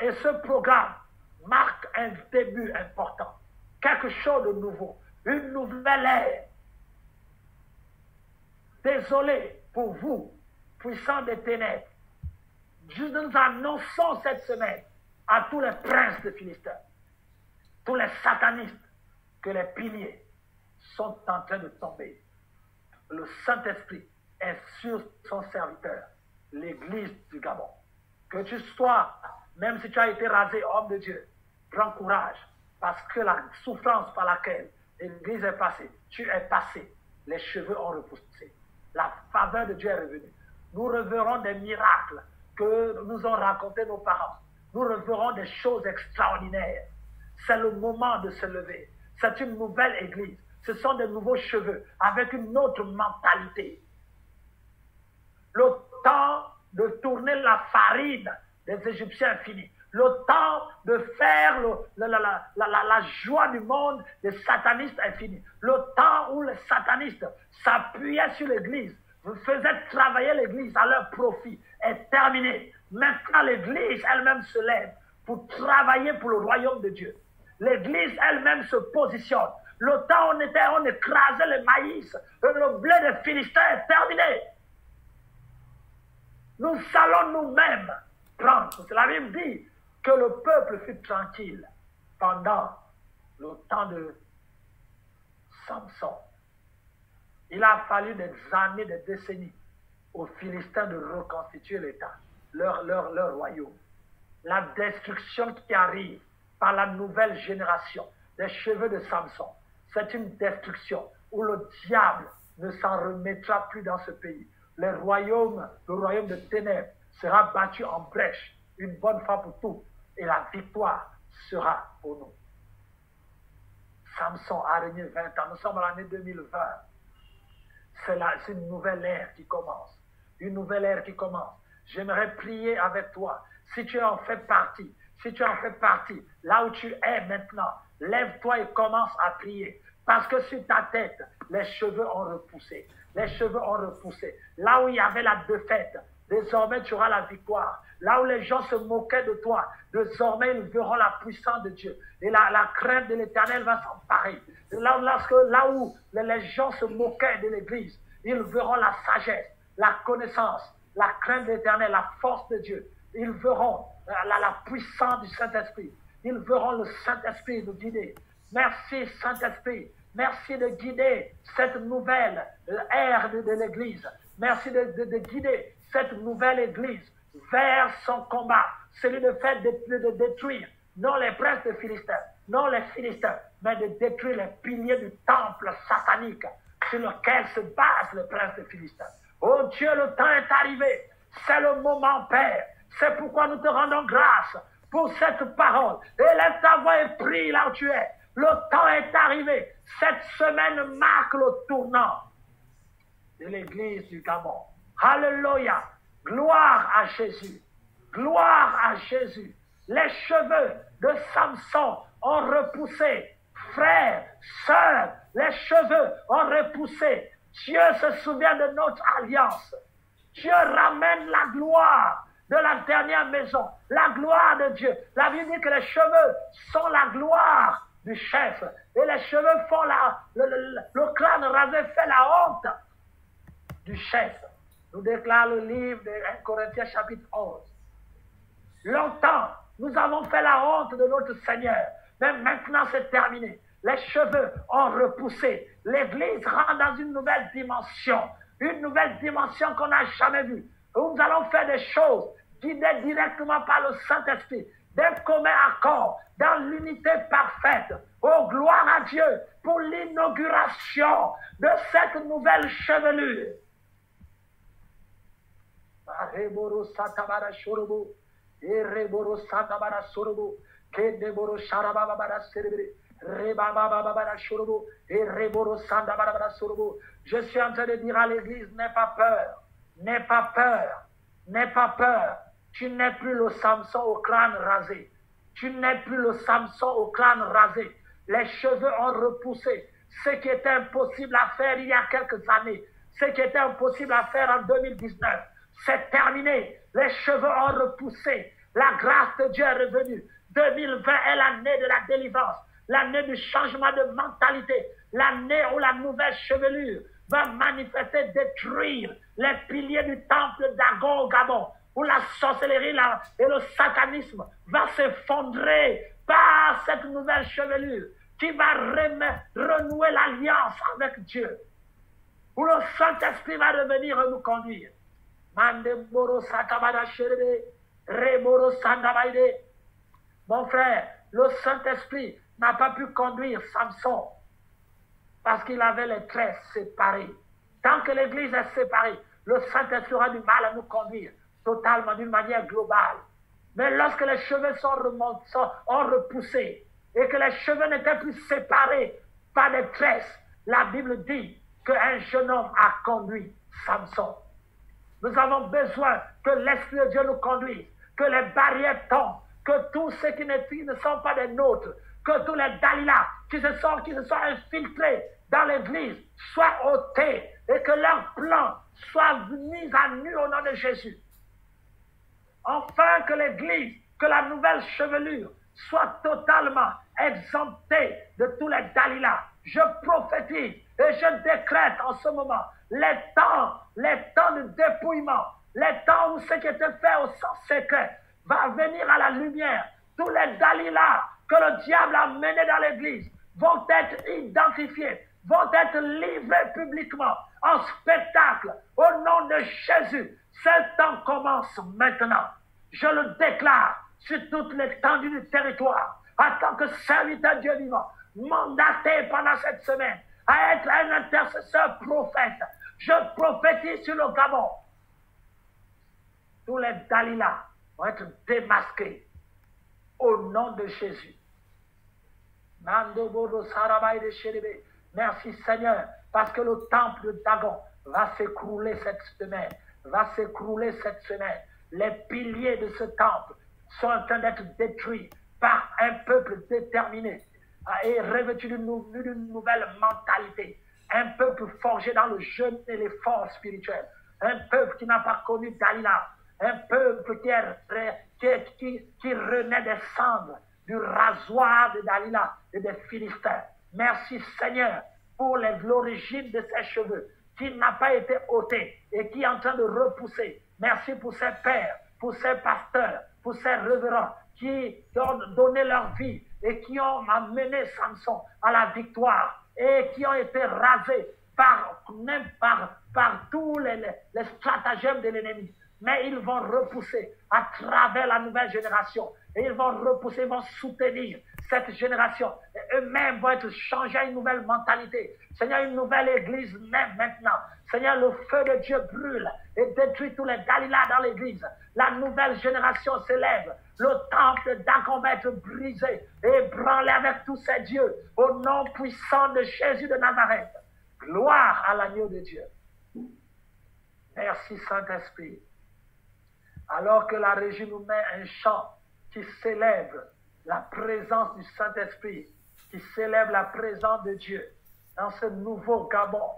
Et ce programme marque un début important, quelque chose de nouveau, une nouvelle ère. Désolé pour vous, puissants des ténèbres. Nous annonçons cette semaine à tous les princes de Philistins, tous les satanistes, que les piliers sont en train de tomber. Le Saint-Esprit est sur son serviteur, l'église du Gabon. Que tu sois, même si tu as été rasé, homme de Dieu, prends courage, parce que la souffrance par laquelle l'église est passée, tu es passé, les cheveux ont repoussé. La faveur de Dieu est revenue. Nous reverrons des miracles que nous ont racontés nos parents. Nous reverrons des choses extraordinaires. C'est le moment de se lever. C'est une nouvelle église. Ce sont de nouveaux cheveux avec une autre mentalité. Le temps de tourner la farine des Égyptiens est fini. Le temps de faire la joie du monde des satanistes est fini. Le temps où les satanistes s'appuyaient sur l'église, faisaient travailler l'église à leur profit, est terminé. Maintenant, l'église elle-même se lève pour travailler pour le royaume de Dieu. L'église elle-même se positionne. Le temps où on écrasait le maïs, le blé des Philistins est terminé. Nous allons nous-mêmes prendre. La Bible dit que le peuple fut tranquille pendant le temps de Samson. Il a fallu des années, des décennies aux Philistins de reconstituer l'État, leur royaume. La destruction qui arrive par la nouvelle génération des cheveux de Samson, c'est une destruction où le diable ne s'en remettra plus dans ce pays. Le royaume de ténèbres sera battu en brèche une bonne fois pour toutes et la victoire sera pour nous. Samson a régné 20 ans. Nous sommes en l'année 2020. C'est une nouvelle ère qui commence. Une nouvelle ère qui commence. J'aimerais prier avec toi. Si tu en fais partie, là où tu es maintenant, lève-toi et commence à prier. Parce que sur ta tête, les cheveux ont repoussé. Les cheveux ont repoussé. Là où il y avait la défaite, désormais tu auras la victoire. Là où les gens se moquaient de toi, désormais ils verront la puissance de Dieu. Et la crainte de l'Éternel va s'emparer. Là où les gens se moquaient de l'Église, ils verront la sagesse, la connaissance, la crainte de l'Éternel, la force de Dieu. Ils verront la puissance du Saint-Esprit. Ils verront le Saint-Esprit nous guider. Merci Saint-Esprit. Merci de guider cette nouvelle ère de l'Église. Merci de guider cette nouvelle Église vers son combat. Celui de faire de détruire, non les princes de Philistins, non les Philistins, mais de détruire les piliers du temple satanique sur lequel se base le prince de Philistins. Oh Dieu, le temps est arrivé. C'est le moment, Père. C'est pourquoi nous te rendons grâce pour cette parole. Élève ta voix et prie là où tu es. Le temps est arrivé. Cette semaine marque le tournant de l'église du Gabon. Alléluia. Gloire à Jésus. Gloire à Jésus. Les cheveux de Samson ont repoussé. Frères, sœurs, les cheveux ont repoussé. Dieu se souvient de notre alliance. Dieu ramène la gloire de la dernière maison. La gloire de Dieu. La Bible dit que les cheveux sont la gloire du chef. Et les cheveux font le crâne rasé fait la honte du chef. Nous déclare le livre de 1 Corinthiens chapitre 11. Longtemps, nous avons fait la honte de notre Seigneur. Mais maintenant, c'est terminé. Les cheveux ont repoussé. L'Église rentre dans une nouvelle dimension. Une nouvelle dimension qu'on n'a jamais vue. Nous allons faire des choses guidées directement par le Saint-Esprit. D'un commun accord, dans l'unité parfaite. Oh, gloire à Dieu pour l'inauguration de cette nouvelle chevelure. Je suis en train de dire à l'église, n'aie pas peur, n'aie pas peur, n'aie pas peur. Tu n'es plus le Samson au crâne rasé. Tu n'es plus le Samson au crâne rasé. Les cheveux ont repoussé. Ce qui était impossible à faire il y a quelques années, ce qui était impossible à faire en 2019, c'est terminé. Les cheveux ont repoussé. La grâce de Dieu est revenue. 2020 est l'année de la délivrance, l'année du changement de mentalité, l'année où la nouvelle chevelure va manifester, détruire les piliers du temple d'Agon au Gabon, où la sorcellerie et le satanisme va s'effondrer par cette nouvelle chevelure qui va renouer l'alliance avec Dieu, où le Saint-Esprit va revenir et nous conduire. Mon frère, le Saint-Esprit n'a pas pu conduire Samson parce qu'il avait les tresses séparées. Tant que l'Église est séparée, le Saint-Esprit aura du mal à nous conduire totalement, d'une manière globale. Mais lorsque les cheveux ont repoussé et que les cheveux n'étaient plus séparés par des tresses, la Bible dit qu'un jeune homme a conduit Samson. Nous avons besoin que l'Esprit de Dieu nous conduise, que les barrières tombent, que tous ceux qui ne sont pas des nôtres, que tous les Dalilas qui se sont infiltrés dans l'Église soient ôtés et que leurs plans soient mis à nu au nom de Jésus. Enfin que l'Église, que la nouvelle chevelure soit totalement exemptée de tous les Dalilas. Je prophétise et je décrète en ce moment les temps de dépouillement, les temps où ce qui était fait au sens secret va venir à la lumière. Tous les Dalilas que le diable a menés dans l'Église vont être identifiés, vont être livrés publiquement en spectacle au nom de Jésus. Ce temps commence maintenant. Je le déclare sur toute l'étendue du territoire en tant que serviteur Dieu vivant, mandaté pendant cette semaine à être un intercesseur prophète. Je prophétise sur le Gabon. Tous les Dalilas vont être démasqués au nom de Jésus. Merci Seigneur, parce que le temple de Dagon va s'écrouler cette semaine. Les piliers de ce temple sont en train d'être détruits par un peuple déterminé et revêtu d'une nouvelle mentalité. Un peuple forgé dans le jeûne et l'effort spirituel. Un peuple qui n'a pas connu Dalila. Un peuple qui renaît des cendres du rasoir de Dalila et des Philistins. Merci Seigneur pour l'origine de ses cheveux qui n'a pas été ôté et qui est en train de repousser. Merci pour ces pères, pour ces pasteurs, pour ces révérends qui ont donné leur vie et qui ont amené Samson à la victoire et qui ont été rasés par tous les stratagèmes de l'ennemi. Mais ils vont repousser à travers la nouvelle génération. Et ils vont repousser, ils vont soutenir cette génération. Et eux-mêmes vont être changés à une nouvelle mentalité. Seigneur, une nouvelle église même maintenant. Seigneur, le feu de Dieu brûle et détruit tous les Dalilas dans l'église. La nouvelle génération s'élève. Le temple d'Agon va être brisé et ébranlé avec tous ces dieux. Au nom puissant de Jésus de Nazareth. Gloire à l'agneau de Dieu. Merci Saint-Esprit. Alors que la régie nous met un chant qui célèbre la présence du Saint-Esprit, qui célèbre la présence de Dieu dans ce nouveau Gabon,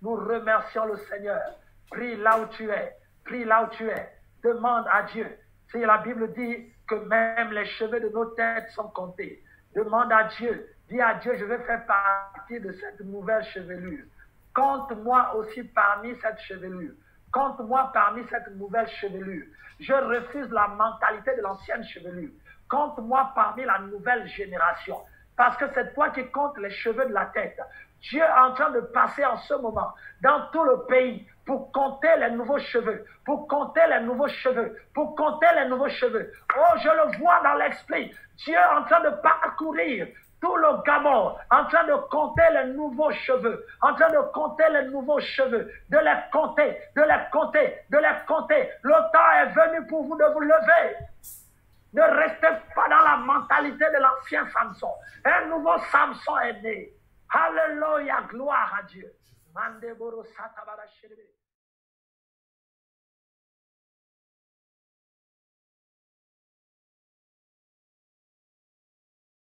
nous remercions le Seigneur. Prie là où tu es, prie là où tu es, demande à Dieu. Si la Bible dit que même les cheveux de nos têtes sont comptés, demande à Dieu, dis à Dieu, je veux faire partie de cette nouvelle chevelure. Compte-moi aussi parmi cette chevelure. Compte-moi parmi cette nouvelle chevelure. Je refuse la mentalité de l'ancienne chevelure. Compte-moi parmi la nouvelle génération. Parce que c'est toi qui comptes les cheveux de la tête. Dieu est en train de passer en ce moment dans tout le pays pour compter les nouveaux cheveux, pour compter les nouveaux cheveux, pour compter les nouveaux cheveux. Oh, je le vois dans l'esprit. Dieu est en train de parcourir tout le Gabon, en train de compter les nouveaux cheveux, en train de compter les nouveaux cheveux, de les compter, de les compter, de les compter. Le temps est venu pour vous de vous lever. Ne restez pas dans la mentalité de l'ancien Samson. Un nouveau Samson est né. Alléluia, gloire à Dieu. Mandeboro satabara shirebe.